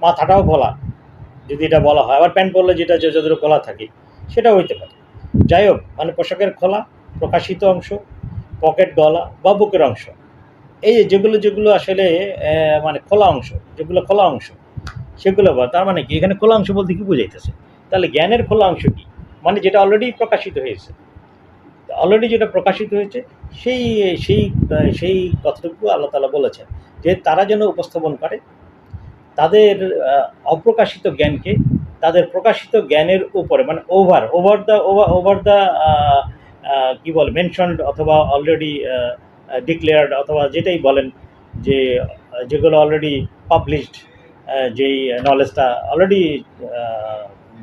মাথাটাও খোলা যদি এটা বলা হয়, আবার প্যান্ট পরলে যেটা যতটুকু খোলা থাকে সেটাও হইতে পারে। যাই হোক, মানে পোশাকের খোলা, প্রকাশিত অংশ, পকেট, গলা বা বুকের অংশ, এই যেগুলো আসলে মানে খোলা অংশ, যেগুলো খোলা অংশ সেগুলো, তার মানে কি এখানে খোলা অংশ বলতে কি বোঝাইতেছে? তাহলে জ্ঞানের খোলা অংশ কি, মানে যেটা অলরেডি প্রকাশিত হয়েছে, যেটা প্রকাশিত হয়েছে সেই সেই সেই কথাটুকু আল্লাহ তাআলা বলেছেন যে তারা যেন উপস্থাপন করে তাদের অপ্রকাশিত জ্ঞানকে তাদের প্রকাশিত জ্ঞানের উপরে, মানে ওভার দ্য কী বলে মেনশনড অথবা অলরেডি ডিক্লেয়ার্ড অথবা যেটাই বলেন, যে যেগুলো অলরেডি পাবলিশড, যেই নলেজটা অলরেডি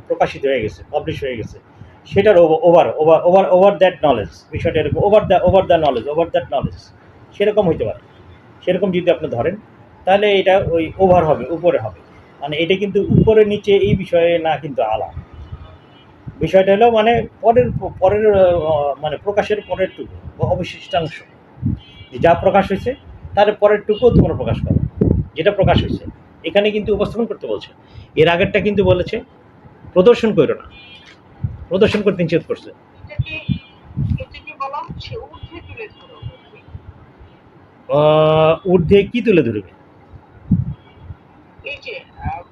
প্রকাশিত হয়ে গেছে, পাবলিশ হয়ে গেছে, সেটার ওভার দ্যাট নলেজ, বিষয়টা এরকম, ওভার দ্যাট নলেজ সেরকম হইতে পারে। সেরকম যদি আপনি ধরেন তাহলে এটা ওই ওভার হবে, উপরে হবে, মানে এটা কিন্তু উপরে নিচে এই বিষয়ে না, কিন্তু আলা বিষয়টা হলো মানে পরের মানে প্রকাশের পরের টুকু বা অবশিষ্টাংশ, যা প্রকাশ হয়েছে তার পরের টুকুও তোমরা প্রকাশ করো, যেটা প্রকাশ হয়েছে এখানে কিন্তু উপস্থাপন করতে বলছে। এর আগেরটা কিন্তু বলেছে প্রদর্শন করো না, প্রদর্শন করতে নিষেধ করছে। এটা কি বলা হচ্ছে ঊর্ধ্বে তুলে ধরো? ঊর্ধ্বে কি তুলে ধরবে? এই যে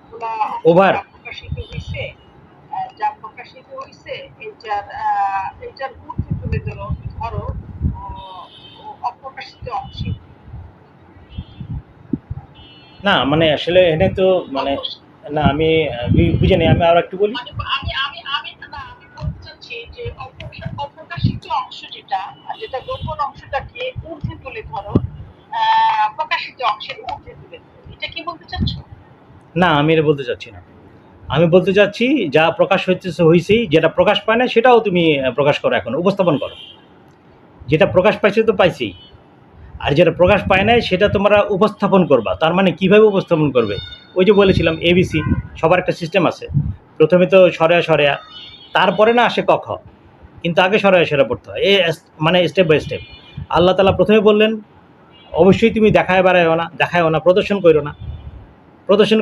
খোলা ওভার প্রকাশিত হয়েছে, যা প্রকাশিত হয়েছে এটার ঊর্ধ্বে তুলে ধরো অপ্রকাশিত অংশে। না, মানে আসলে এখানে তো মানে না, আমি বুঝে নিই, আমি আরো একটু বলি। আমি বলতে চাচ্ছি যে অপ্রকাশিত অংশ যেটা গোপন অংশটাকে ঊর্ধ্বে তুলে ধরো, প্রকাশিত অংশের ঊর্ধ্বে তুলে ধরো, এটা কি বলতে চাচ্ছ? না, আমি এটা বলতে চাচ্ছি না। আমি বলতে চাচ্ছি যা প্রকাশ হয়েছেই, যেটা প্রকাশ পায় না সেটাও তুমি প্রকাশ করো, এখন উপস্থাপন করো। যেটা প্রকাশ পাইছে তো পাইছেই, আর যেটা প্রকাশ পায় নাই সেটা তোমরা উপস্থাপন করবা। তার মানে কীভাবে উপস্থাপন করবে? ওই যে বলেছিলাম ABC, সবার একটা সিস্টেম আছে। প্রথমে তো সরেয়া, তারপরে না আসে ক খ, কিন্তু আগে সরেয়া পড়তে হয়, মানে স্টেপ বাই স্টেপ। আল্লাহ তাআলা প্রথমে বললেন অবশ্যই তুমি দেখায়ও না, প্রদর্শন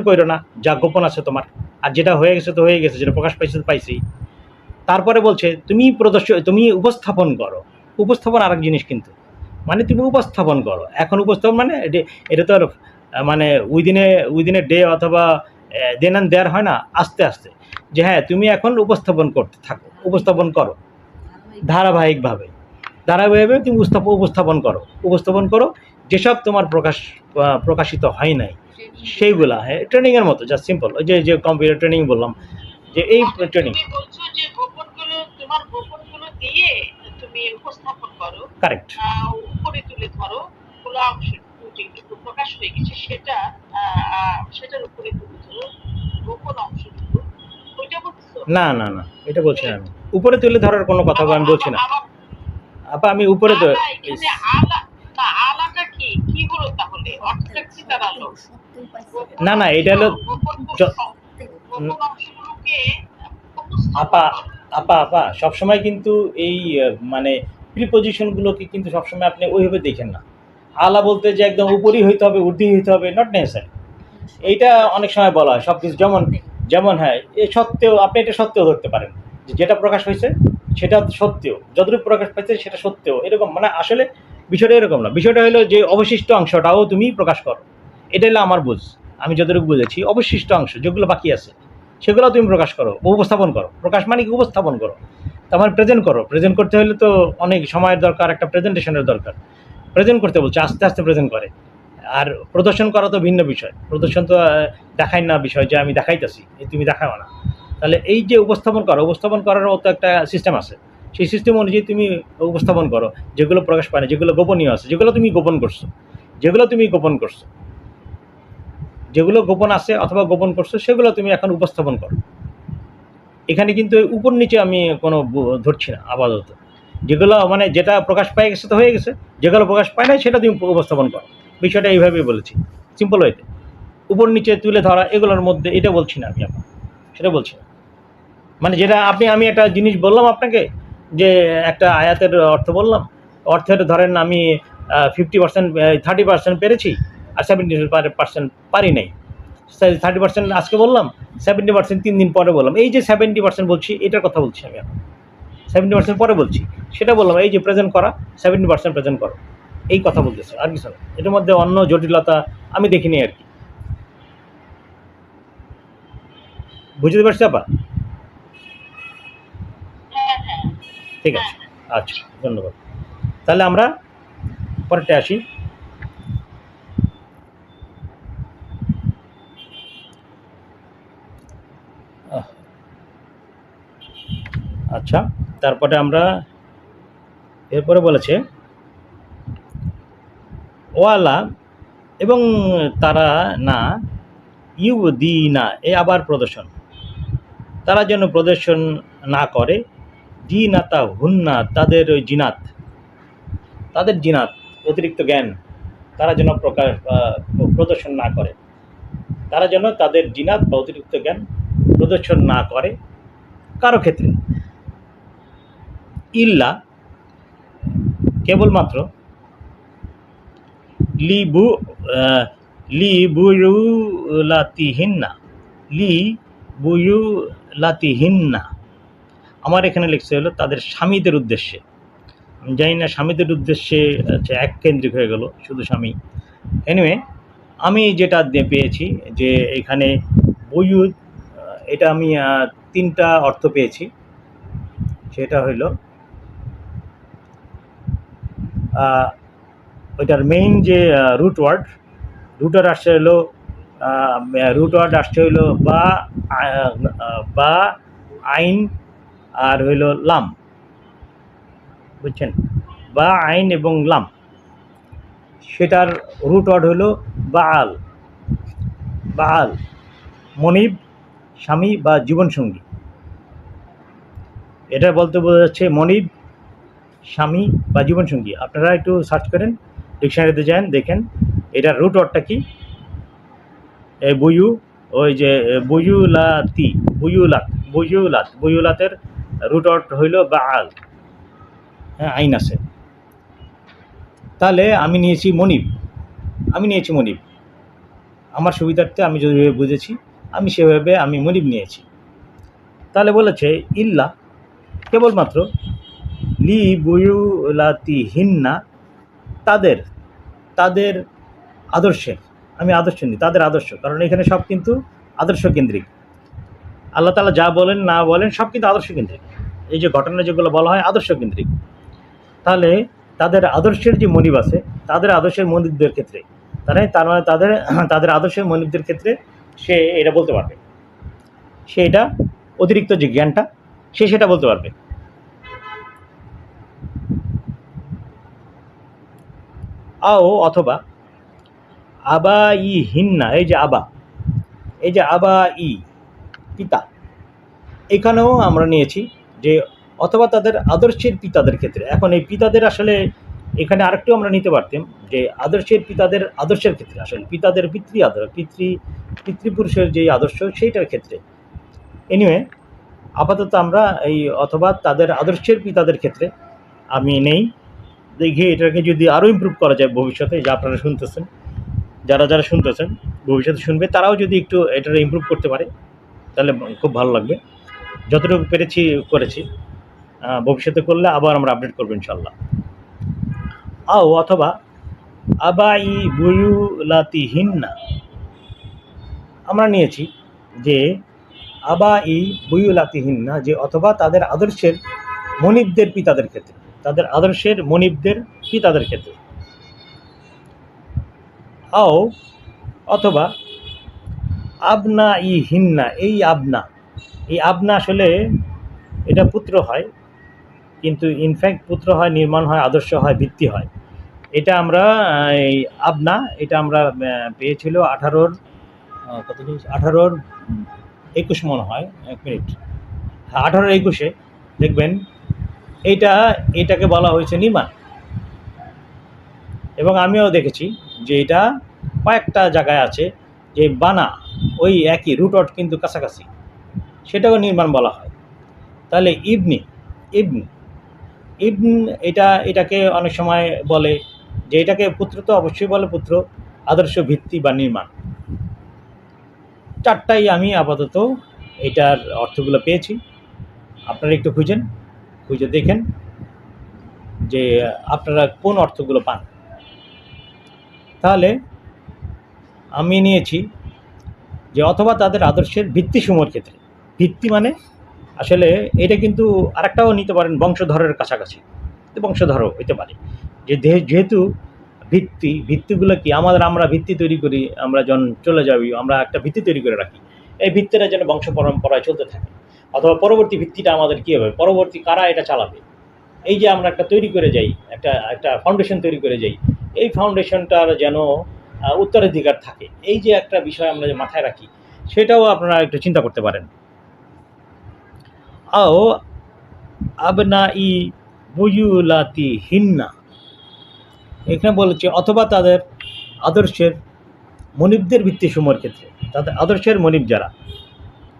করো না যা গোপন আছে তোমার, আর যেটা হয়ে গেছে তো হয়ে গেছে, যেটা প্রকাশ পাইছে তো পাইছি। তারপরে বলছে তুমি উপস্থাপন করো। উপস্থাপন আরেক জিনিস কিন্তু, মানে তুমি উপস্থাপন করো। এখন উপস্থাপন মানে এটা তো আর মানে উইদিনে ডে অথবা দেন অ্যান্ড দেয়ার হয় না, আস্তে আস্তে, যে হ্যাঁ তুমি এখন উপস্থাপন করতে থাকো, উপস্থাপন করো ধারাবাহিকভাবে তুমি উপস্থাপন করো যেসব তোমার প্রকাশিত হয় নাই সেইগুলা। হ্যাঁ, ট্রেনিংয়ের মতো, জাস্ট সিম্পল, ওই যে কম্পিউটার ট্রেনিং বললাম, যে এই ট্রেনিং। তুমি বলছো যে তোমার গোপনগুলো দিয়ে তুমি উপস্থাপন করো, কারেক্ট। উপরে তুলে ধরো, খোলা অংশটুকু যেটুকু প্রকাশ হয়ে গেছে সেটার উপরে তুলে ধরো গোপন অংশটুকু, ওইটা বলছো? না, এটা বলছি না আমি। উপরে তুলে ধরার কোনো কথা আমি বলছি না আপা, আমি উপরে তো এখানে আলাটা কি হলো তাহলে? অর্থটা কি দাঁড়ালো? না এটা হলো গোপন অংশগুলোকে আপা সবসময় কিন্তু এই মানে প্রিপজিশনগুলোকে কিন্তু সবসময় আপনি ওইভাবে দেখেন না। আলা বলতে যে একদম উপরই হইতে হবে, ঊর্ধ্বই হইতে হবে, নট নেসেসারি। এইটা অনেক সময় বলা হয় সব কিছু, যেমন হ্যাঁ, এ সত্ত্বেও আপনি এটা সত্ত্বেও ধরতে পারেন, যে যেটা প্রকাশ হয়েছে সেটা সত্ত্বেও, যতটুকু প্রকাশ পাইছে সেটা সত্ত্বেও, এরকম মানে আসলে বিষয়টা এরকম না। বিষয়টা হলো যে অবশিষ্ট অংশটাও তুমি প্রকাশ করো। এটা হলো আমার বুঝ, আমি যতটুকু বুঝেছি, অবশিষ্ট অংশ যেগুলো বাকি আছে সেগুলো তুমি প্রকাশ করো, উপস্থাপন করো। প্রকাশ মানে কি? উপস্থাপন করো, তার মানে প্রেজেন্ট করো। প্রেজেন্ট করতে হলে তো অনেক সময়ের দরকার, একটা প্রেজেন্টেশনের দরকার। প্রেজেন্ট করতে বলছে, আস্তে আস্তে প্রেজেন্ট করে। আর প্রদর্শন করা তো ভিন্ন বিষয়। প্রদর্শন তো দেখাই না বিষয়, যে আমি দেখাইতেছি, তুমি দেখাও না। তাহলে এই যে উপস্থাপন করার মতো একটা সিস্টেম আছে, সেই সিস্টেম অনুযায়ী তুমি উপস্থাপন করো। যেগুলো প্রকাশ পায় না, যেগুলো গোপনীয় আছে, যেগুলো তুমি গোপন করছো, যেগুলো গোপন আছে অথবা গোপন করছো, সেগুলো তুমি এখন উপস্থাপন করো। এখানে কিন্তু উপর নিচে আমি কোনো ধরছি না আপাতত। যেগুলো মানে যেটা প্রকাশ পায় গেছে তো হয়ে গেছে, যেগুলো প্রকাশ পায় না সেটা তুমি উপস্থাপন করো। বিষয়টা এইভাবেই বলেছি, সিম্পল ওয়েতে। উপর নিচে তুলে ধরা এগুলোর মধ্যে এটা বলছি না আমি, আপনার সেটা বলছি না। মানে যেটা আমি একটা জিনিস বললাম আপনাকে, যে একটা আয়াতের অর্থ বললাম, অর্থের ধরেন আমি 50%, 30% পেরেছি, আর 70% পারি নাই। 30% আজকে বললাম, 70% 3 দিন পরে বললাম। এই যে 70% বলছি, এটার কথা বলছি আমি এখন। 70% পরে বলছি, সেটা বললাম। এই যে প্রেজেন্ট করা, 70% প্রেজেন্ট করো, এই কথা বলতেছে, আর কিছু না। এটার মধ্যে অন্য জটিলতা আমি দেখিনি আর কি। বুঝতে পারছি আপা? ঠিক আছে, আচ্ছা, ধন্যবাদ। তাহলে আমরা পরেরটা আসি। আচ্ছা, তারপরে আমরা এরপরে বলেছে ওয়ালা, এবং তারা না, না, এ আবার প্রদর্শন, তারা যেন প্রদর্শন না করে, জিনাতা হুন্না, তাদের ওই জিনাত, অতিরিক্ত জ্ঞান তারা যেন প্রদর্শন না করে। তারা যেন তাদের জিনাত বা অতিরিক্ত জ্ঞান প্রদর্শন না করে কারো ক্ষেত্রে, ইল্লা, কেবলমাত্র, লিবুয়ুলাতিহিন্না। আমার এখানে লিখছে হলো তাদের স্বামীদের উদ্দেশ্যে। আমি জানি না স্বামীদের উদ্দেশ্যে এক কেন্দ্রিক হয়ে গেল, শুধু স্বামী। এনিওয়ে, আমি যেটা পেয়েছি যে এখানে বুয়ুত, এটা আমি 3টা অর্থ পেয়েছি। সেটা হইল ওইটার মেইন যে রুট ওয়ার্ড আসছে হলো, বা আইন, আর হইল লাম, বুঝছেন? বা আইন এবং লাম, সেটার রুট ওয়ার্ড হইল বাআল, মনিব, স্বামী বা জীবনসঙ্গী। এটা বলতে বোঝা যাচ্ছে মনিব, স্বামী বা জীবনসঙ্গী। আপনারা একটু সার্চ করেন, ডিকশনারিতে যান, দেখেন এটার রুট ওয়ার্ডটা কি। ওই যে বুয়ুলাতের রুট ওয়ার্ড হইল বাআল। হ্যাঁ, আইন আছে। তাহলে আমি নিয়েছি মনিব। আমার সুবিধার্থে আমি যেভাবে বুঝেছি আমি মনিব নিয়েছি। তাহলে বলেছে ইল্লা, কেবলমাত্র লি বুয়ুলাতিহিন্না, তাদের তাদের আদর্শের, আমি আদর্শ নিই, তাদের আদর্শ, কারণ এখানে সব কিন্তু আদর্শ কেন্দ্রিক। আল্লাহ তাআলা যা বলেন না বলেন সব কিন্তু আদর্শ কেন্দ্রিক। এই যে ঘটনা যেগুলো বলা হয় আদর্শ কেন্দ্রিক। তাহলে তাদের আদর্শের যে মনিব আছে, তাদের আদর্শের মনিবদের ক্ষেত্রে, তার মানে তাদের আদর্শের মনিবদের ক্ষেত্রে সে এটা বলতে পারবে, সে এটা অতিরিক্ত যে জ্ঞানটা সে সেটা বলতে পারবে। অথবা আবা ই হিন্না, এই যে আবা ই পিতা, এখানেও আমরা নিয়েছি যে অথবা তাদের আদর্শের পিতাদের ক্ষেত্রে। এখন এই পিতাদের আসলে এখানে আরেকটু আমরা নিতে পারতাম যে আদর্শের পিতাদের আদর্শের ক্ষেত্রে, আসলে পিতাদের পিতৃপুরুষের যে আদর্শ সেইটার ক্ষেত্রে। এনিওয়ে, আপাতত আমরা এই অথবা তাদের আদর্শের পিতাদের ক্ষেত্রে আমি নেই। দেখি এটাকে যদি আরও ইমপ্রুভ করা যায় ভবিষ্যতে, যে আপনারা শুনতেছেন, যারা শুনতেছেন ভবিষ্যতে শুনবে, তারাও যদি একটু এটাকে ইমপ্রুভ করতে পারে তাহলে খুব ভালো লাগবে। যতটুকু পেরেছি করেছি, ভবিষ্যতে করলে আবার আমরা আপডেট করবো ইনশাল্লাহ। অথবা আবাই বুয়ুলাতিহিন্না, আমরা নিয়েছি যে আবাই বুয়ুলাতিহিন্না, যে অথবা তাদের আদর্শের মনিবদের পিতাদের ক্ষেত্রে, তাদের আদর্শের মনিবদের পিতাদের ক্ষেত্রে। অথবা আবনা ই হিন্না, এই আবনা আসলে এটা পুত্র হয়, কিন্তু ইনফ্যাক্ট পুত্র হয়, নির্মাণ হয়, আদর্শ হয়, ভিত্তি হয়। এটা আমরা এই আবনা, এটা আমরা পেয়েছিল 18-21 মনে হয়, 1 মিনিট, হ্যাঁ 18-21-এ দেখবেন এটাকে বলা হয়েছে নির্মাণ। এবং আমিও দেখেছি যে এটা কয়েকটা জায়গায় আছে যে বানা ওই একই রুট অট কিন্তু কাছাকাছি, সেটাও নির্মাণ বলা হয়। তাহলে ইবন এটাকে অনেক সময় বলে যে এটাকে পুত্র, তো অবশ্যই বলে পুত্র, আদর্শ, ভিত্তি বা নির্মাণ। চারটাই আমি আপাতত এটার অর্থগুলো পেয়েছি। আপনারা একটু খুঁজে দেখেন যে আপনারা কোন অর্থগুলো পান। তাহলে আমি নিয়েছি যে অথবা তাদের আদর্শের ভিত্তিসমূহের ক্ষেত্রে। ভিত্তি মানে আসলে এটা কিন্তু আরেকটাও নিতে পারেন, বংশধরের কাছাকাছি, বংশধরও হইতে পারে। যেহেতু ভিত্তিগুলো কি আমরা ভিত্তি তৈরি করি, আমরা যখন চলে যাই আমরা একটা ভিত্তি তৈরি করে রাখি, এই ভিত্তিটা যেন বংশ পরম্পরায় চলতে থাকে। অথবা পরবর্তী ভিত্তিটা আমাদের কী হবে, পরবর্তী কারা এটা চালাবে, এই যে আমরা একটা তৈরি করে যাই, একটা ফাউন্ডেশন তৈরি করে যাই, এই ফাউন্ডেশনটার যেন উত্তরাধিকার থাকে, এই যে একটা বিষয় আমরা যে মাথায় রাখি, সেটাও আপনারা একটু চিন্তা করতে পারেন। আবনা ই বুয়ুলাতিহিন্না, এখানে বলেছে অথবা তাদের আদর্শের মনিবদের ভিত্তিসমূহের ক্ষেত্রে, তাদের আদর্শের মনিব যারা,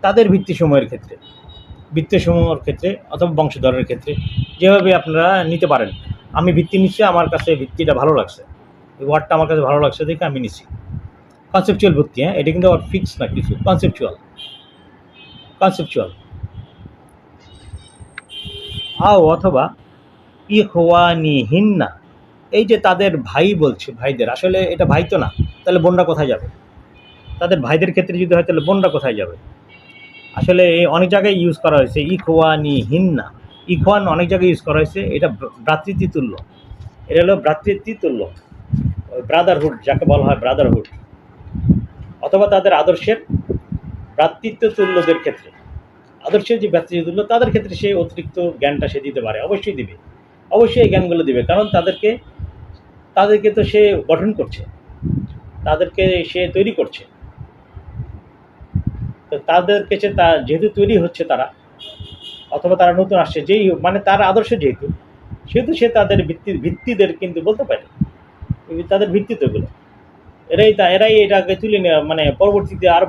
তাদের ভিত্তিসমূহের ক্ষেত্রে অথবা বংশধরের ক্ষেত্রে, যেভাবে আপনারা নিতে পারেন। আমি ভিত্তি নিচ্ছি, আমার কাছে ভিত্তিটা ভালো লাগছে, এই ওয়ার্ডটা আমার কাছে ভালো লাগছে দেখে আমি নিচ্ছি। কনসেপচুয়াল ভিত্তি, হ্যাঁ, এটা কিন্তু ফিক্স না কিছু, কনসেপচুয়াল। অথবা ইখওয়ানিহিন্না, এই যে তাদের ভাই বলছে, ভাইদের, আসলে এটা ভাই তো না, তাহলে বোনরা কোথায় যাবে? তাদের ভাইদের ক্ষেত্রে যদি হয় তাহলে বোনরা কোথায় যাবে? আসলে অনেক জায়গায় ইউজ করা হয়েছে ইখওয়ানিহিন্না, ইখওয়ান অনেক জায়গায় ইউজ করা হয়েছে, এটা ভ্রাতৃত্বতুল্য, এটা হলো ভ্রাতৃত্বতুল্য, ব্রাদারহুড যাকে বলা হয়, ব্রাদারহুড। অথবা তাদের আদর্শের ভ্রাতৃত্বতুল্যদের ক্ষেত্রে, আদর্শের যে ভ্রাতৃত্বতুল্য তাদের ক্ষেত্রে সে অতিরিক্ত জ্ঞানটা সে দিতে পারে, অবশ্যই দিবে, অবশ্যই এই জ্ঞানগুলো দিবে, কারণ তাদেরকে তো সে গঠন করছে, তাদেরকে সে তৈরি করছে। তো তাদের কাছে যেহেতু তৈরি হচ্ছে তারা, অথবা তারা নতুন আসছে, যেই মানে তার আদর্শ সেহেতু সে তাদের ভিত্তিদের কিন্তু বলতে পারে, তাদের ভিত্তিত্বগুলো এরাই এটাকে তুলে নেওয়া, মানে পরবর্তীতে আরও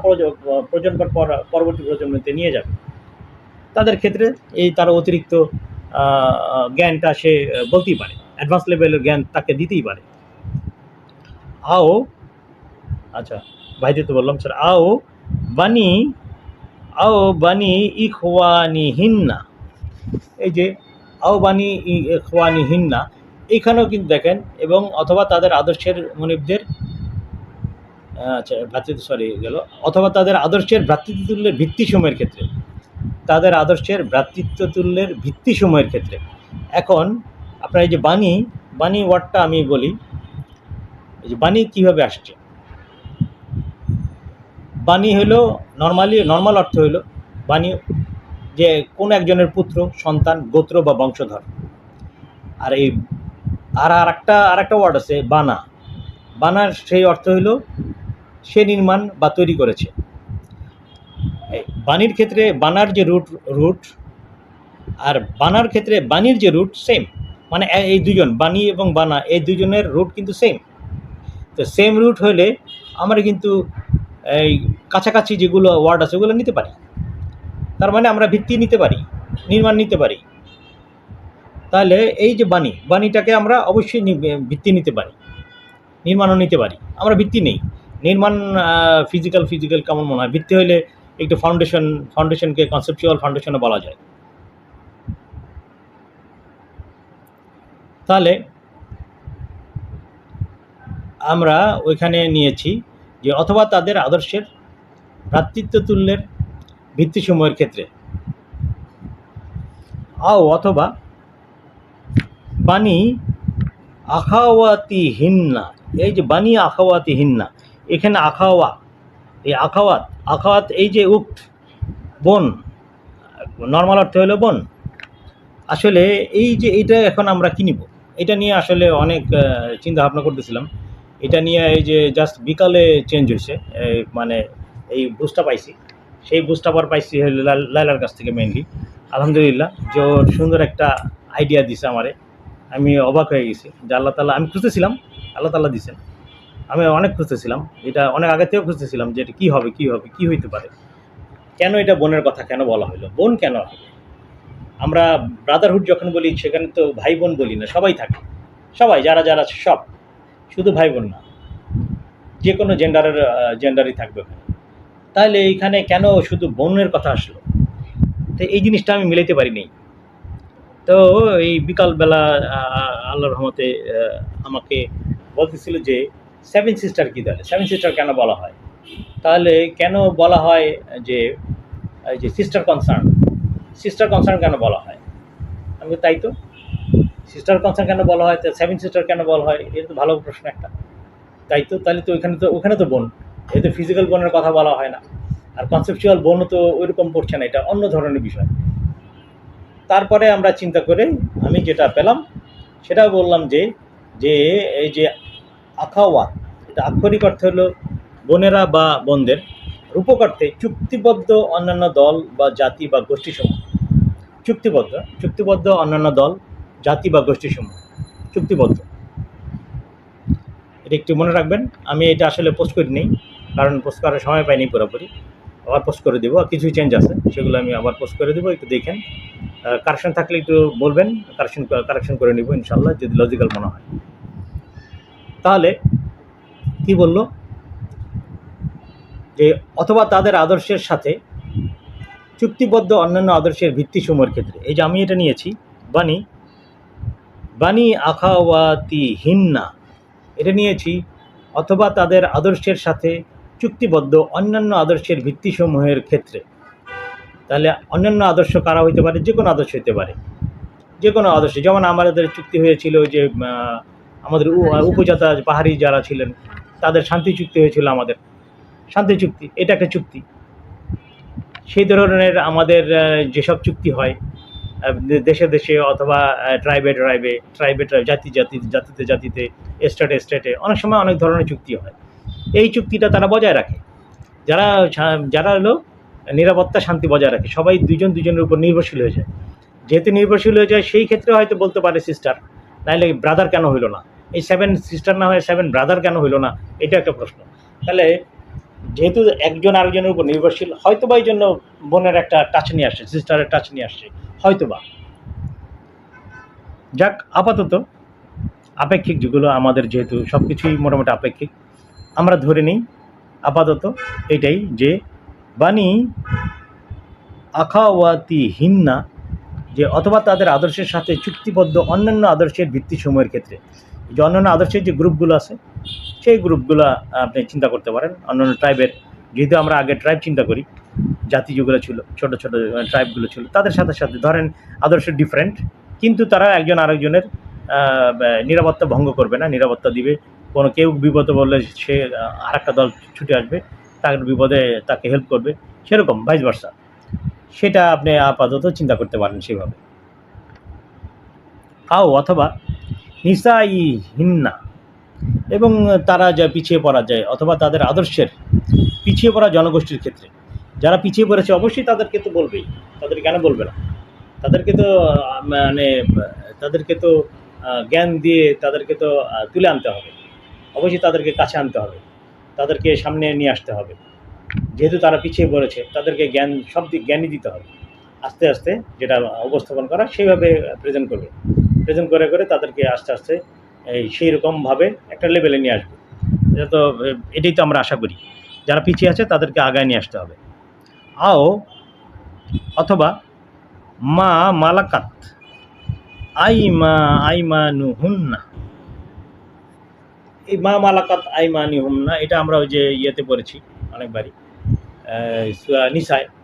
প্রজন্মের পর পরবর্তী প্রজন্মতে নিয়ে যাবে। তাদের ক্ষেত্রে এই তার অতিরিক্ত জ্ঞানটা সে বলতেই পারে। অ্যাডভান্স লেভেলের জ্ঞান তাকে দিতেই পারে। আও, আচ্ছা ভাইদের তো বললাম স্যার, বানি বানি ইখওয়ানি হিন্না, এই যে বানি ইখওয়ানি হিন্না, এইখানেও কিন্তু দেখেন, এবং অথবা তাদের আদর্শের মনিবদের, আচ্ছা ভ্রাতৃত্ব সরি গেল, অথবা তাদের আদর্শের ভ্রাতৃত্বতুল্যের ভিত্তিসমূহের ক্ষেত্রে, তাদের আদর্শের ভ্রাতৃত্বতুল্যের ভিত্তিসমূহের ক্ষেত্রে। এখন আপনার এই যে বাণী ওয়ার্ডটা আমি বলি, এই যে বাণী কীভাবে আসছে। বাণী হলো নর্মাল অর্থ হলো বাণী যে কোন একজনের পুত্র, সন্তান, গোত্র বা বংশধর। আর এই আরেকটা ওয়ার্ড আছে বানার সেই অর্থ হলো সে নির্মাণ বা তৈরি করেছে। বাণীর ক্ষেত্রে বানার যে রুট আর বানার ক্ষেত্রে বাণীর যে রুট সেম, মানে এই দুজন বাণী এবং বানা এই দুজনের রুট কিন্তু সেম। তো সেম রুট হলে আমরা কিন্তু এই কাছাকাছি যেগুলো ওয়ার্ড আছে ওগুলো নিতে পারি। তার মানে আমরা ভিত্তি নিতে পারি, নির্মাণ নিতে পারি। তাহলে এই যে বাণীটাকে আমরা অবশ্যই ভিত্তি নিতে পারি, নির্মাণও নিতে পারি। আমরা ভিত্তি নেই, নির্মাণ ফিজিক্যাল কেমন মনে হয়, ভিত্তি হলে একটু ফাউন্ডেশনকে কনসেপচুয়াল ফাউন্ডেশনও বলা যায়। তাহলে আমরা ওইখানে নিয়েছি যে অথবা তাদের আদর্শের ভ্রাতৃত্বতুল্যের ভিত্তিসমূহের ক্ষেত্রে, অথবা বাণী আখাওয়াতি হিন্না, এই যে বাণী আখাওয়াতি হিন্না, এখানে এই আখাওয়াত এই যে উক্ত বোন, নর্মাল অর্থ হলো বোন। আসলে এই যে এটা এখন আমরা কি নিব, এটা নিয়ে আসলে অনেক চিন্তা ভাবনা করতেছিলাম। এটা নিয়ে এই যে জাস্ট বিকালে চেঞ্জ হয়েছে, মানে এই বুস্টটা পাইছি, সেই বুস্টটা আবার পাইছি লাইলার কাছ থেকে মেনলি। আলহামদুলিল্লাহ যে ওর সুন্দর একটা আইডিয়া দিছে আমারে, আমি অবাক হয়ে গেছি যে আল্লাহ তাআলা, আমি খুঁজতেছিলাম, আল্লাহ তাআলা দিছেন। আমি অনেক খুঁজতেছিলাম, এটা অনেক আগে থেকেও খুঁজতেছিলাম যে এটা কী হবে কী হইতে পারে, কেন এটা বোনের কথা কেন বলা হলো, বোন কেন হবে। আমরা ব্রাদারহুড যখন বলি সেখানে তো ভাই বোন বলি না, সবাই থাকে, সবাই যারা সব, শুধু ভাই বোন না, যে কোনো জেন্ডারই থাকবে ওখানে। তাহলে এইখানে কেন শুধু বোনের কথা আসলো, তো এই জিনিসটা আমি মিলাইতে পারিনি। তো এই বিকালবেলা আল্লাহর রহমতে আমাকে বলতেছিল যে সেভেন সিস্টার কী, তাহলে সেভেন সিস্টার কেন বলা হয়, তাহলে কেন বলা হয় যে এই যে সিস্টার কনসার্ন কেন বলা হয়। আমি তাই তো সিস্টার কনসার্ন কেন বলা হয়, সেভেন সিস্টার কেন বলা হয়, এটা তো ভালো প্রশ্ন একটা। তাই তো, তাহলে তো ওখানে তো বোন, এই তো ফিজিক্যাল বোনের কথা বলা হয় না, আর কনসেপচুয়াল বোনও তো ওইরকম পড়ছে না, এটা অন্য ধরনের বিষয়। তারপরে আমরা চিন্তা করে আমি যেটা পেলাম সেটা বললাম যে এই যে আখাওয়াত, এটা আক্ষরিক অর্থ হলো বোনেরা বা বোনদের, রূপক অর্থে চুক্তিবদ্ধ অন্যান্য দল বা জাতি বা গোষ্ঠীসমূহ। চুক্তিবদ্ধ অন্যান্য দল, জাতি বা গোষ্ঠীসমূহ, চুক্তিবদ্ধ। এটা একটু মনে রাখবেন। আমি এটা আসলে পোস্ট করি নেই, কারণ পোস্ট করার সময় পাইনি পুরোপুরি, আবার পোস্ট করে দেবো। কিছু চেঞ্জ আছে সেগুলো আমি আবার পোস্ট করে দেবো, একটু দেখেন। কারেকশন থাকলে একটু বলবেন, কারেকশন করে নিব ইনশাল্লাহ, যদি লজিক্যাল মনে হয়। তাহলে কি বললো যে অথবা তাদের আদর্শের সাথে চুক্তিবদ্ধ অন্যান্য আদর্শের ভিত্তিসমূহের ক্ষেত্রে, এই যে আমি এটা নিয়েছি বাণী আখাওয়াতি হিন্না, এটা নিয়েছি অথবা তাদের আদর্শের সাথে চুক্তিবদ্ধ অন্যান্য আদর্শের ভিত্তিসমূহের ক্ষেত্রে। তাহলে অন্যান্য আদর্শ কারা হইতে পারে, যে কোনো আদর্শ হইতে পারে, যে কোনো আদর্শ। যেমন আমাদের চুক্তি হয়েছিল যে আমাদের উপজাতা পাহাড়ি যারা ছিলেন তাদের শান্তি চুক্তি হয়েছিল, আমাদের শান্তি চুক্তি, এটা একটা চুক্তি। সেই ধরনের আমাদের যেসব চুক্তি হয় দেশে অথবা ট্রাইবে জাতিতে স্টেটে অনেক সময় অনেক ধরনের চুক্তি হয়। এই চুক্তিটা তারা বজায় রাখে, যারা হলো নিরাপত্তা শান্তি বজায় রাখে, সবাই দুজনের উপর নির্ভরশীল হয়ে যায়। যেহেতু নির্ভরশীল হয়ে যায়, সেই ক্ষেত্রে হয়তো বলতে পারে সিস্টার, নাহলে ব্রাদার কেন হইল না, এই সেভেন সিস্টার না হয়ে সেভেন ব্রাদার কেন হইল না, এটা একটা প্রশ্ন। তাহলে যেহেতু একজন আরেকজনের উপর নির্ভরশীল, হয়তো বা এই জন্য বোনের একটা টাচ নিয়ে আসছে, সিস্টারের টাচ নিয়ে আসছে হয়তো বা। যাক, আপাতত আপেক্ষিক, যেগুলো আমাদের যেহেতু সব কিছুই মোটামুটি আপেক্ষিক, আমরা ধরে নিই আপাতত এটাই যে বানি আখাওয়াতি হিন্না, যে অথবা তাদের আদর্শের সাথে চুক্তিবদ্ধ অন্যান্য আদর্শের ভিত্তিসমূহের ক্ষেত্রে, যে অন্যান্য আদর্শের যে গ্রুপগুলো আছে সেই গ্রুপগুলো আপনি চিন্তা করতে পারেন। অন্যান্য ট্রাইবের, যেহেতু আমরা আগে ট্রাইব চিন্তা করি, জাতি যেগুলো ছিল, ছোট ছোট ট্রাইবগুলো ছিল, তাদের সাথে সাথে ধরেন আদর্শ ডিফারেন্ট, কিন্তু তারা একজন আরেকজনের নিরাপত্তা ভঙ্গ করবে না, নিরাপত্তা দিবে। কোনো কেউ বিপদে বললে সে আরেকটা দল ছুটে আসবে, তার বিপদে তাকে হেল্প করবে, সেরকম ভাইস ভার্সা। সেটা আপনি আপাতত চিন্তা করতে পারেন সেভাবে। অথবা নিসাই হিন্না, এবং তারা যা পিছিয়ে পড়া যায় অথবা তাদের আদর্শের পিছিয়ে পড়া জনগোষ্ঠীর ক্ষেত্রে, যারা পিছিয়ে পড়েছে অবশ্যই তাদেরকে তো বলবেই, তাদের কেন বলবে না? তাদেরকে তো মানে তাদেরকে তো জ্ঞান দিয়ে তাদেরকে তো তুলে আনতে হবে, অবশ্যই তাদেরকে কাছে আনতে হবে, তাদেরকে সামনে নিয়ে আসতে হবে। যেহেতু তারা পিছিয়ে পড়েছে, তাদেরকে জ্ঞান, সব দিক জ্ঞানই দিতে হবে। আস্তে আস্তে যেটা উপস্থাপন করা সেইভাবে প্রেজেন্ট করবে, প্রেজেন্ট করে করে তাদেরকে আস্তে আস্তে সেই রকমভাবে একটা লেভেলে নিয়ে আসবে। এটা তো এটাই তো আমরা আশা করি, যারা পিছিয়ে আছে তাদেরকে আগায় নিয়ে আসতে হবে। অথবা মা মালাকাত আইমানুহুন্না, এই মা মালাকাত আইমানুহুন্না এটা আমরা ওই যে ইয়েতে পড়েছি অনেকবারই,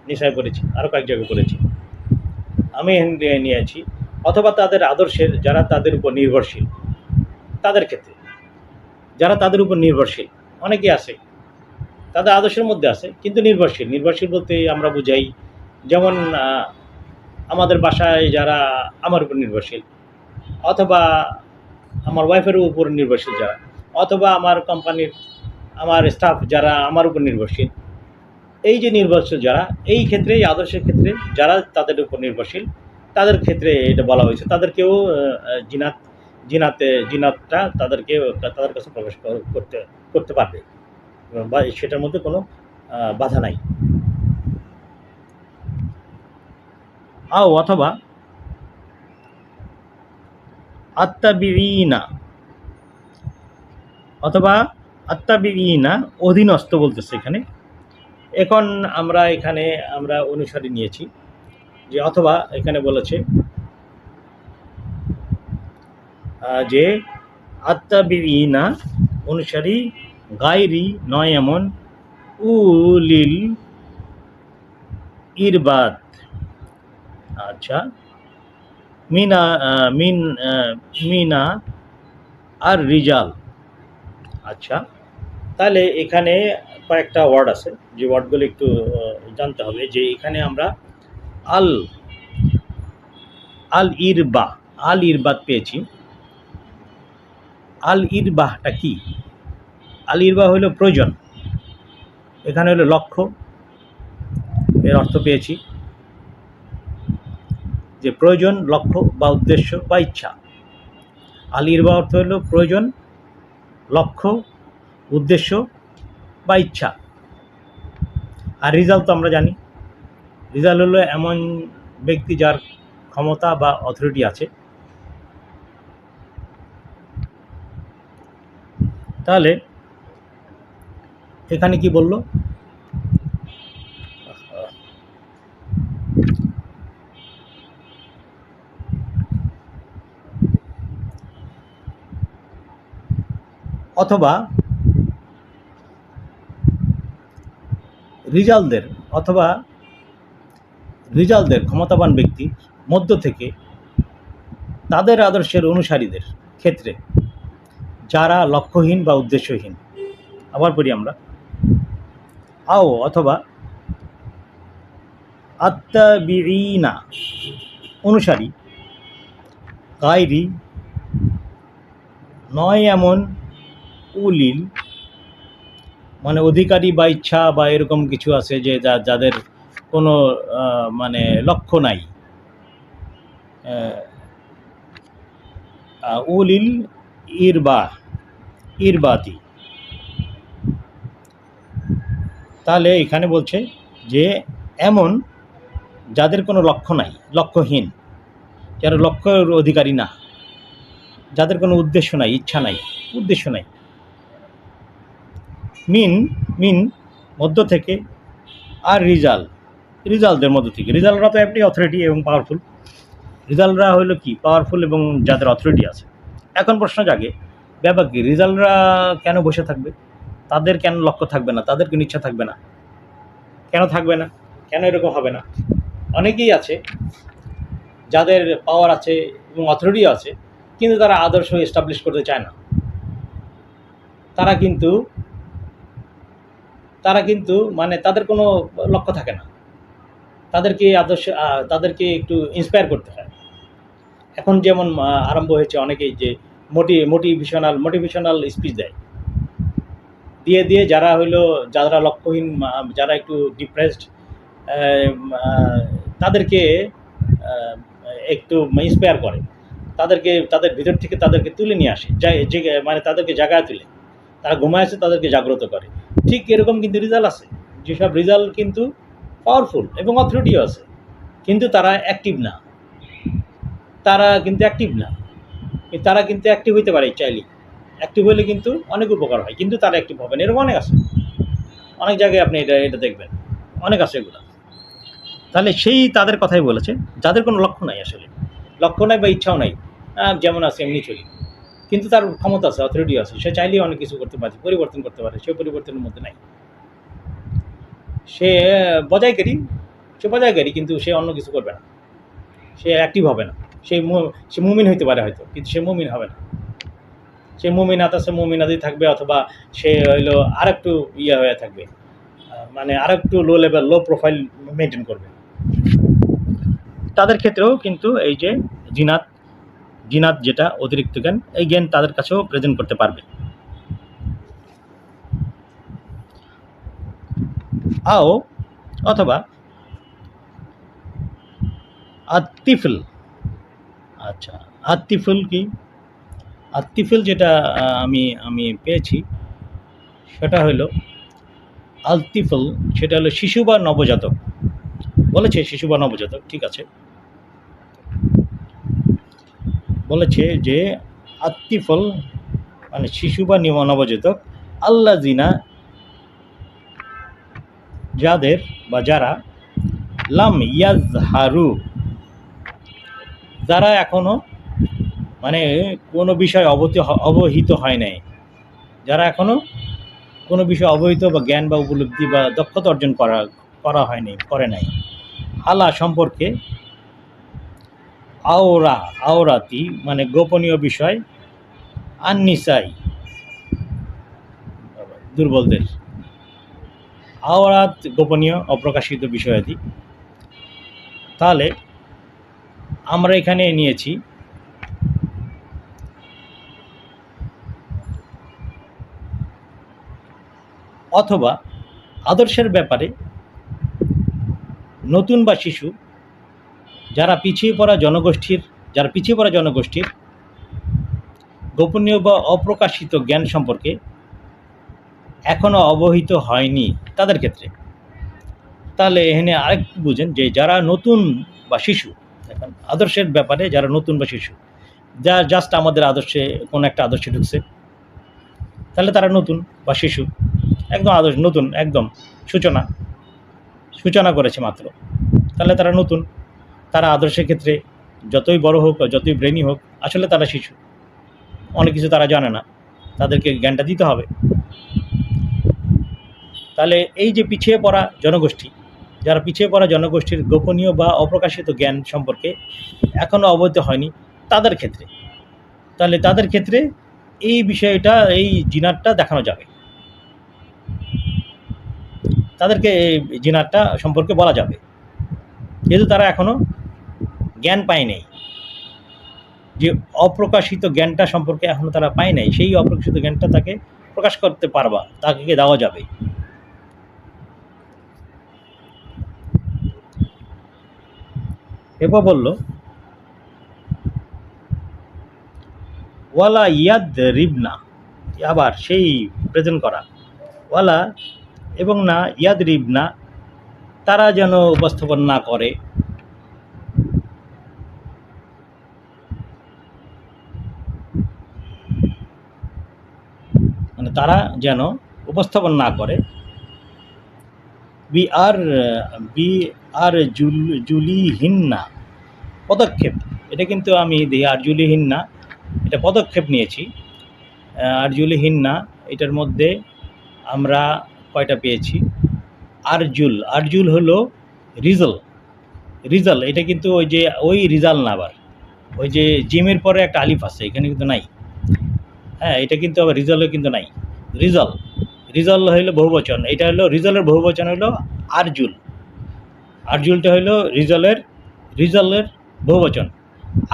নিসায় পড়েছি, আরও কয়েক জায়গায় পড়েছি, আমি নিয়েছি। অথবা তাদের আদর্শের যারা তাদের উপর নির্ভরশীল, তাদের ক্ষেত্রে যারা তাদের উপর নির্ভরশীল, অনেকে আছে তাদের আদর্শের মধ্যে আছে কিন্তু নির্ভরশীল বলতে আমরা বুঝাই, যেমন আমাদের বাসায় যারা আমার উপর নির্ভরশীল, অথবা আমার ওয়াইফের উপর নির্ভরশীল যারা, অথবা আমার কোম্পানির আমার স্টাফ যারা আমার উপর নির্ভরশীল, এই যে নির্ভরশীল যারা, এই ক্ষেত্রে এই আদর্শের ক্ষেত্রে যারা তাদের উপর নির্ভরশীল, তাদের ক্ষেত্রে এটা বলা হয়েছে, তাদেরকেও জিনাতটা তাদের কাছে প্রবেশ করতে পারবে, বা সেটার মধ্যে কোনো বাধা নাই। অথবা আত্তাবিঈনা অধীনস্থ বলতেছে এখানে। এখন আমরা অনুসারী নিয়েছি যে অথবা এখানে বলেছে যে আত্তাবিঈনা অনুসারী, গায়রি নয় এমন, উলিল ইরবাদ, আচ্ছা, মিনা আর রিজাল। আচ্ছা, তাহলে এখানে কয়েকটা ওয়ার্ড আছে, যে ওয়ার্ডগুলো একটু জানতে হবে। যে এখানে আমরা আল ইরবাদ পেয়েছি। আল ইরবাহটা কি? আল ইরবাহ হলো প্রয়োজন, এখানে হলো লক্ষ্য, এর অর্থ পেয়েছি যে প্রয়োজন, লক্ষ্য বা উদ্দেশ্য বা ইচ্ছা। আল ইরবাহ অর্থ হলো প্রয়োজন, লক্ষ্য, উদ্দেশ্য বা ইচ্ছা। আর রিজাল্ট তো আমরা জানি, রিজাল্ট হলো এমন ব্যক্তি যার ক্ষমতা বা অথরিটি আছে। তাহলে এখানে কি বলল? অথবা রিজালদের ক্ষমতাবান ব্যক্তির মধ্য থেকে তাদের আদর্শের অনুসারীদের ক্ষেত্রে যারা লক্ষ্যহীন বা উদ্দেশ্যহীন। আবার পড়ি আমরা, অথবা আত্তাবিঈনা অনুসারী, গায়রি নয় এমন, উলিল মানে অধিকারী বা ইচ্ছা বা এরকম কিছু আছে যে যাদের কোনো মানে লক্ষ্য নাই, উলিল ইরবাতি। তাহলে এখানে বলছে যে এমন যাদের কোনো লক্ষ্য নাই, লক্ষ্যহীন, যারা লক্ষ্যের অধিকারী না, যাদের কোনো উদ্দেশ্য নাই, ইচ্ছা নাই, উদ্দেশ্য নাই। মিন মিন মধ্য থেকে, আর রিজালদের মধ্য থেকে। রিজালরা তো এমনি অথরিটি এবং পাওয়ারফুল। রিজালরা হলো কি পাওয়ারফুল এবং যাদের অথরিটি আছে। এখন প্রশ্ন জাগে, ব্যাপার কি, রিজালরা কেন বসে থাকবে? তাদের কেন লক্ষ্য থাকবে না? তাদের কোনো ইচ্ছা থাকবে না? কেন থাকবে না? কেন এরকম হবে না? অনেকেই আছে যাদের পাওয়ার আছে এবং অথরিটি আছে, কিন্তু তারা আদর্শ এস্টাবলিশ করতে চায় না। তারা কিন্তু মানে তাদের কোনো লক্ষ্য থাকে না। তাদেরকে একটু ইন্সপায়ার করতে হয়। এখন যেমন আরম্ভ হয়েছে অনেকেই যে মোটিভেশনাল স্পিচ দেয়, দিয়ে যারা লক্ষ্যহীন, যারা একটু ডিপ্রেসড, তাদেরকে একটু ইন্সপায়ার করে, তাদের ভিতর থেকে তাদেরকে তুলে নিয়ে আসে, মানে তাদেরকে জাগায় তুলে। তারা ঘুমায় আছে, তাদেরকে জাগ্রত করে। ঠিক এরকম কিন্তু রিজাল্ট আছে, যেসব রিজাল্ট কিন্তু পাওয়ারফুল এবং অথরিটিও আছে, কিন্তু তারা অ্যাক্টিভ না। তারা কিন্তু অ্যাক্টিভ হইতে পারে চাইলেই। অ্যাক্টিভ হলে কিন্তু অনেক উপকার হয়, কিন্তু তারা অ্যাক্টিভ হবে না। এরকম অনেক আছে, অনেক জায়গায় আপনি এটা দেখবেন, অনেক আছে এগুলো। তাহলে সেই তাদের কথাই বলেছে, যাদের কোনো লক্ষ্য নাই, আসলে লক্ষ্য নাই বা ইচ্ছাও নাই, যেমন আছে এমনি চলি, কিন্তু তার ক্ষমতা আছে, অথরিটি আছে, সে চাইলেই অনেক কিছু করতে পারে, পরিবর্তন করতে পারে। সে পরিবর্তনের মধ্যে নাই, সে বজায়কারী, কিন্তু সে অন্য কিছু করবে না, সে অ্যাক্টিভ হবে না। সে মুমিন হইতে পারে হয়তো, কিন্তু সে মুমিন হবে না। সে মুমিনাতেই থাকবে, অথবা সে হইলো আর একটু হয়ে থাকবে, মানে আর একটু লো প্রোফাইল মেনটেন করবে। তাদের ক্ষেত্রেও কিন্তু এই যে জিনাত যেটা অতিরিক্ত জ্ঞান, এই জ্ঞান তাদের কাছেও প্রেজেন্ট করতে পারবে। অথবা আত্তিফল। আচ্ছা, আত্তিফল কি? আত্তিফল যেটা আমি পেয়েছি, সেটা হলো আলতিফল, সেটা হলো শিশু বা নবজাতক। বলেছে শিশু বা নবজাতক, ঠিক আছে, বলেছে যে আত্তিফল মানে শিশু বা নবজাতক, আল্লাহ জিনা যাদের বা যারা, লাম ইয়াজহারু যারা এখনো মানে কোনো বিষয় অবহিত হয় নাই, যারা এখনো কোনো বিষয় অবহিত বা জ্ঞান বা উপলব্ধি বা দক্ষতা অর্জন করে নাই, আলা সম্পর্কে, আওরাতি মানে গোপনীয় বিষয়, আননিসাই দুর্বলদের, আওরাত গোপনীয় অপ্রকাশিত বিষয়াদি। তাহলে আমরা এখানে নিয়েছি অথবা আদর্শের ব্যাপারে নতুন বা শিশু, যারা পিছিয়ে পড়া জনগোষ্ঠীর গোপনীয় বা অপ্রকাশিত জ্ঞান সম্পর্কে এখনও অবহিত হয়নি, তাদের ক্ষেত্রে। তাহলে এখানে আরেকটু বুঝেন যে যারা নতুন বা শিশু, এখন আদর্শের ব্যাপারে যারা নতুন বা শিশু, যা জাস্ট আমাদের কোনো একটা আদর্শে ঢুকছে, তাহলে তারা নতুন বা শিশু, একদম নতুন, একদম সূচনা করেছে মাত্র, তাহলে তারা নতুন। তারা আদর্শের ক্ষেত্রে যতই বড় হোক, যতই ব্রেনি হোক, আসলে তারা শিশু, অনেক কিছু তারা জানে না, তাদেরকে জ্ঞানটা দিতে হবে। তাহলে এই যে যারা পিছিয়ে পড়া জনগোষ্ঠীর গোপনীয় বা অপ্রকাশিত জ্ঞান সম্পর্কে এখনও অবহিত হয়নি, তাদের ক্ষেত্রে এই বিষয়টা, এই জিনাতটা দেখানো যাবে, তাদেরকে এই জিনাতটা সম্পর্কে বলা যাবে, যেহেতু তারা এখনও জ্ঞান পায় নাই, যে অপ্রকাশিত জ্ঞানটা সম্পর্কে এখনও তারা পায় নাই, সেই অপ্রকাশিত জ্ঞানটা তাকে প্রকাশ করতে পারবা, তাকে দেওয়া যাবে। এরপর বলল ওয়ালা ইয়াদ রিবনা, আবার সেই প্রেজেন্ট করা, ওয়ালা এবং না ইয়াদ রিবনা, তারা যেন উপস্থাপন না করে, তারা যেন উপস্থাপন না করে বি আর জুলিহীন না পদক্ষেপ। এটা কিন্তু আমি দিই আর জুলিহীন না, এটা পদক্ষেপ নিয়েছি। আর জুলিহীন না এটার মধ্যে আমরা কয়টা পেয়েছি? আরজুল হলো রিজাল, এটা কিন্তু ওই রিজাল না, আবার ওই যে জিমের পরে একটা আলিফ আছে এখানে কিন্তু নাই। হ্যাঁ, এটা কিন্তু আবার রিজালও কিন্তু নাই। রিজাল হইলো বহুবচন, এটা হলো রিজালের বহুবচন হলো আরজুলটা হইলো রিজালের বহুবচন।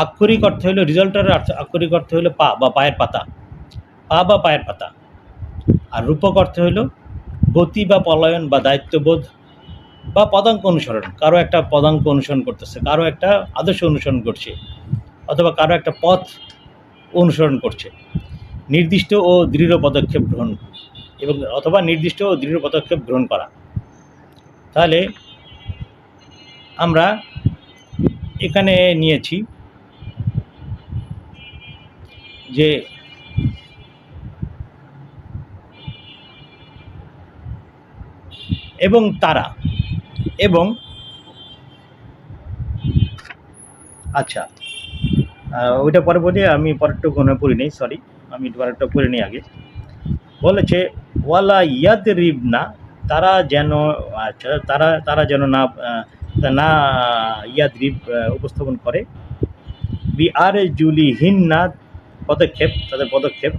আক্ষরিক অর্থ হইলো রিজাল্টের আক্ষরিক অর্থ হইলো পা বা পায়ের পাতা, আর রূপক অর্থ হইলো গতি বা পলায়ন বা দায়িত্ববোধ বা পদাঙ্ক অনুসরণ। কারো একটা পদাঙ্ক অনুসরণ করতেছে, কারো একটা আদর্শ অনুসরণ করছে, অথবা কারো একটা পথ অনুসরণ করছে। নির্দিষ্ট ও দৃঢ় পদক্ষেপ গ্রহণ অথবা নির্দিষ্ট ও দৃঢ় পদক্ষেপ গ্রহণ করা। তাহলে আমরা এখানে নিয়েছি যে এবং তারা, এবং আচ্ছা ওইটা পরে বলি, আমি পরেরটা কোনো পড়ি নেই, সরি, আমি পরেরটা পড়ে নিই আগে। বলেছে ওয়ালা ইয়াদরিব না, তারা যেন, আচ্ছা তারা যেন না ইয়াদরিব উপস্থাপন করে বি আর জুলিহীন না পদক্ষেপ, তাদের পদক্ষেপ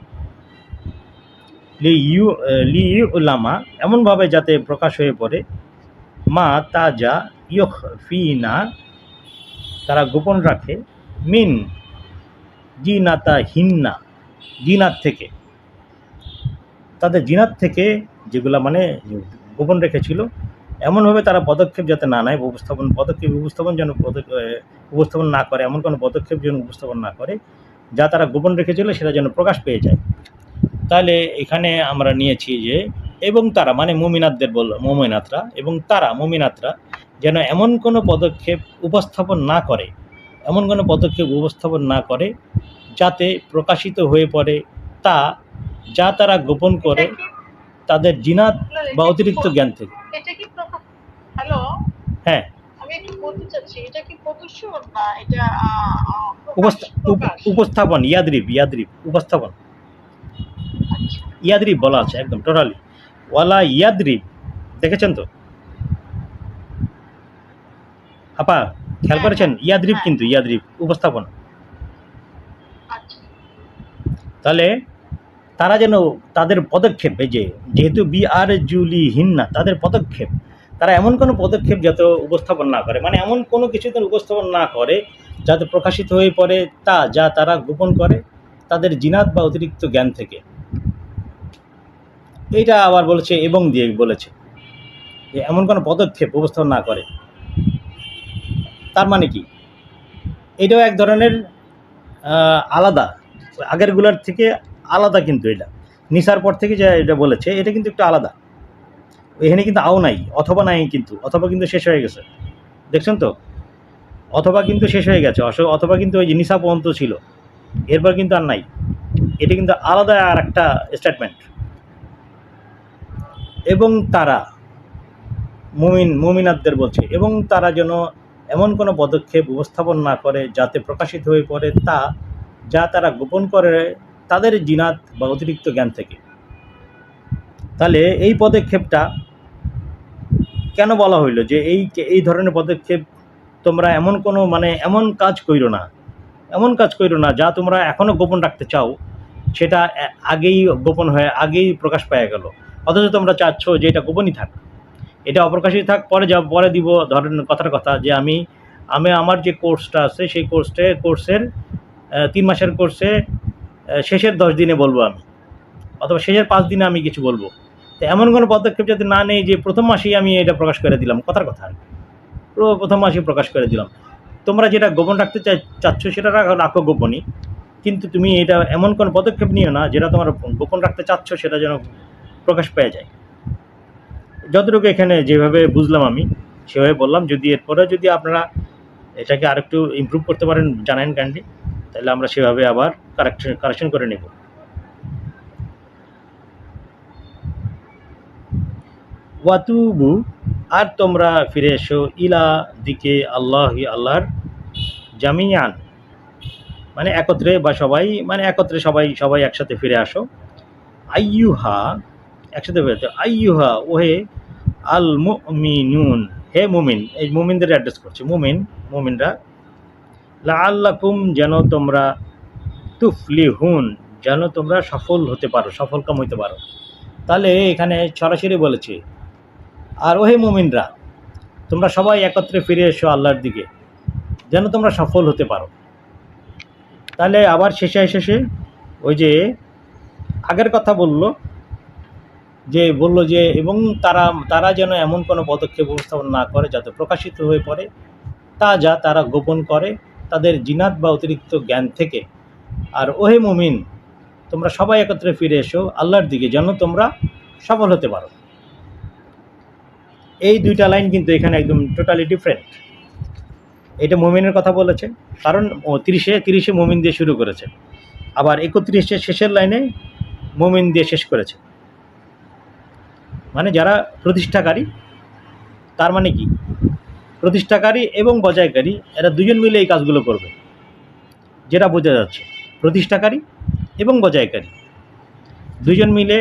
লি উলামা এমনভাবে যাতে প্রকাশ হয়ে পড়ে মা তাজা ইয়খ ফি না তারা গোপন রাখে মিন জিনাতা হিন্না জিনাত থেকে, তাদের জিনাত থেকে যেগুলা মানে গোপন রেখেছিল, এমনভাবে তারা পদক্ষেপ যাতে না নেয়, উপস্থাপন যেন উপস্থাপন না করে, এমন কোনো পদক্ষেপ যেন উপস্থাপন না করে যা তারা গোপন রেখেছিল সেটা যেন প্রকাশ পেয়ে যায়। তাহলে এখানে আমরা নিয়েছি যে এবং তারা মানে মুমিনাতরা যেন এমন কোনো পদক্ষেপ উপস্থাপন না করে যাতে প্রকাশিত হয়ে পড়ে তা যা তারা গোপন করে তাদের জিনাত বা অতিরিক্ত জ্ঞান থেকে। এটা কি হ্যালো, হ্যাঁ, আমি একটু বলতে চাচ্ছি, এটা কি প্রদর্শন না এটা উপস্থাপন, ইয়াদরিব উপস্থাপন, ইয়াদরিব বলা আছে একদম টোটালি। ওয়ালা ইয়াদরিব দেখেছেন তো আপা, খেয়াল করেছেন? ইয়াদরিব কিন্তু ইয়াদরিব উপস্থাপন। তাহলে তারা যেন তাদের পদক্ষেপ, এই যেহেতু বি আর জুলিহীন না, তাদের পদক্ষেপ, তারা এমন কোনো পদক্ষেপ যাতে উপস্থাপন না করে, মানে এমন কোনো কিছু যেন উপস্থাপন না করে যাতে প্রকাশিত হয়ে পড়ে তা যা তারা গোপন করে তাদের জিনাত বা অতিরিক্ত জ্ঞান থেকে। এইটা আবার বলেছে এবং দিয়ে বলেছে যে এমন কোনো পদক্ষেপ উপস্থাপন না করে, তার মানে কি এটাও এক ধরনের আলাদা, আগেরগুলোর থেকে আলাদা, কিন্তু এটা নিসার পর থেকে যে এটা বলেছে এটা কিন্তু একটু আলাদা। এখানে কিন্তু আও নাই, অথবা নাই, কিন্তু অথবা কিন্তু শেষ হয়ে গেছে, দেখছেন তো? অথবা কিন্তু শেষ হয়ে গেছে, অথবা কিন্তু ওই যে নিসা পর্যন্ত ছিল, এরপর কিন্তু আর নাই। এটা কিন্তু আলাদা আর একটা স্টেটমেন্ট। এবং তারা মুমিনাতদের বলছে এবং তারা যেন এমন কোনো পদক্ষেপ উপস্থাপন না করে যাতে প্রকাশিত হয়ে পড়ে তা যা তারা গোপন করে তাদের জিনাত বা অতিরিক্ত জ্ঞান থেকে। তাহলে এই পদক্ষেপটা কেন বলা হইল যে এই ধরনের পদক্ষেপ তোমরা এমন কোনো মানে এমন কাজ কইরো না যা তোমরা এখনও গোপন রাখতে চাও, সেটা আগেই গোপন হয়ে আগেই প্রকাশ পাওয়া গেল, অথচ তোমরা চাচ্ছ যে এটা গোপনই থাক, এটা অপ্রকাশিত থাক, পরে দিব। ধরেন কথার কথা যে আমি আমার যে কোর্সটা আছে সেই কোর্সের 3 মাসের কোর্সে শেষের 10 দিনে বলবো আমি, অথবা শেষের 5 দিনে আমি কিছু বলবো। তো এমন কোনো পদক্ষেপ যাতে না নেই যে প্রথম মাসেই আমি এটা প্রকাশ করে দিলাম, কথার কথা প্রথম মাসেই প্রকাশ করে দিলাম। তোমরা যেটা গোপন রাখতে চাচ্ছ সেটা রাখো গোপনই, কিন্তু তুমি এটা এমন কোনো পদক্ষেপ নিও না যেটা তোমার গোপন রাখতে চাচ্ছ সেটা যেন প্রকাশ পেয়ে যায়। যতটুকু এখানে যেভাবে বুঝলাম আমি সেভাবে বললাম। যদি এরপরে যদি আপনারা এটাকে আরেকটু ইমপ্রুভ করতে পারেন জানেন কাইন্ডলি, তাহলে আমরা সেভাবে আবার কারেকশন করে নেব। ওয়াতুবু, আর তোমরা ফিরে এসো ইলা দিকে আল্লাহর জামিয়ান, মানে একত্রে বা সবাই, মানে একত্রে সবাই সবাই একসাথে ফিরে আসো। আইয়ুহা, একসাথে ফিরে আইয়ুহা ওহে আল মুমিনুন, হে মুমিন, এই মুমিনদের অ্যাড্রেস করছে, মুমিনরা, লাআল্লাকুম, যেন তোমরা, তুফলিহুন, যেন তোমরা সফল হতে পারো, সফলকাম হইতে পারো। তাহলে এখানে সরাসরি বলেছে, আর ওহে মুমিনরা, তোমরা সবাই একত্রে ফিরে এসো আল্লাহর দিকে, যেন তোমরা সফল হতে পারো। তাহলে আবার শেষে ওই যে আগের কথা বলল যে এবং তারা যেন এমন কোনো পদক্ষেপ উপস্থাপন না করে যাতে প্রকাশিত হয়ে পড়ে যা তারা গোপন করে তাদের জিনাত বা অতিরিক্ত জ্ঞান থেকে। আর ওহে মুমিন, তোমরা সবাই একত্রে ফিরে এসো আল্লাহর দিকে, যেন তোমরা সফল হতে পারো। এই দুইটা লাইন কিন্তু এখানে একদম টোটালি ডিফারেন্ট। এটা মুমিনের কথা বলেছে, কারণ 30-এ মুমিন দিয়ে শুরু করেছে, আবার 31-এর শেষের লাইনে মুমিন দিয়ে শেষ করেছে। মানে যারা প্রতিষ্ঠাকারী, তার মানে কি, প্রতিষ্ঠাকারী এবং বজায়কারী এরা দুজন মিলে এই কাজগুলো করবে, যেটা বোঝা যাচ্ছে। প্রতিষ্ঠাকারী এবং বজায়কারী দুজন মিলে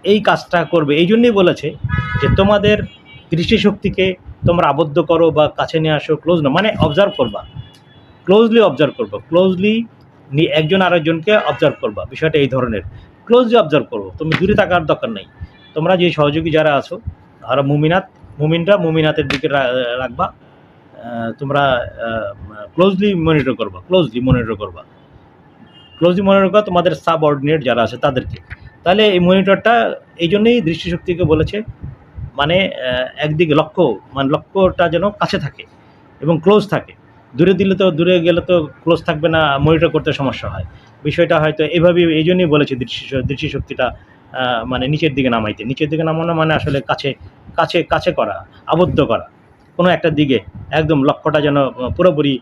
এই কাজটা করবে। এই জন্যই বলেছে যে তোমাদের দৃষ্টিশক্তিকে তোমরা আবদ্ধ করো বা কাছে নিয়ে আসো, ক্লোজ না, মানে অবজার্ভ করবা, ক্লোজলি অবজার্ভ করবা, ক্লোজলি একজন আরেকজনকে অবজার্ভ করবা। বিষয়টা এই ধরনের, ক্লোজলি অবজার্ভ করবো, তুমি দূরে থাকার দরকার নেই। তোমরা যে সহযোগী যারা আছো, আর মুমিনরা মুমিনাতের দিকে রাখবা, তোমরা ক্লোজলি মনিটর করবা, ক্লোজলি মনিটর করবা তোমাদের সাবঅর্ডিনেট যারা আছে তাদেরকে। তাহলে এই মনিটরটা এই জন্যই দৃষ্টিশক্তিকে বলেছে, মানে একদিকে লক্ষ্যটা যেন কাছে থাকে এবং ক্লোজ থাকে। দূরে গেলে তো ক্লোজ থাকবে না, মনিটর করতে সমস্যা হয়। বিষয়টা হয়তো এভাবেই, এই জন্যই বলেছে দৃষ্টিশক্তিটা মানে নিচের দিকে নামানো, মানে আসলে কাছে করা, আবদ্ধ করা কোনো একটা দিকে, একদম লক্ষ্যটা যেন পুরোপুরি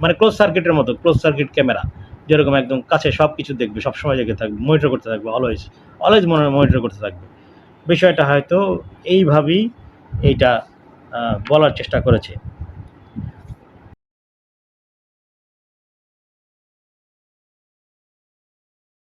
মানে ক্লোজ সার্কিটের মতো, ক্লোজ সার্কিট ক্যামেরা যেরকম একদম কাছে সব কিছু দেখবে, সবসময় জেগে থাকবে, মনিটর করতে থাকবে, অলওয়েজ মনিটর করতে থাকবে। বিষয়টা হয়তো এইভাবেই এইটা বলার চেষ্টা করেছে।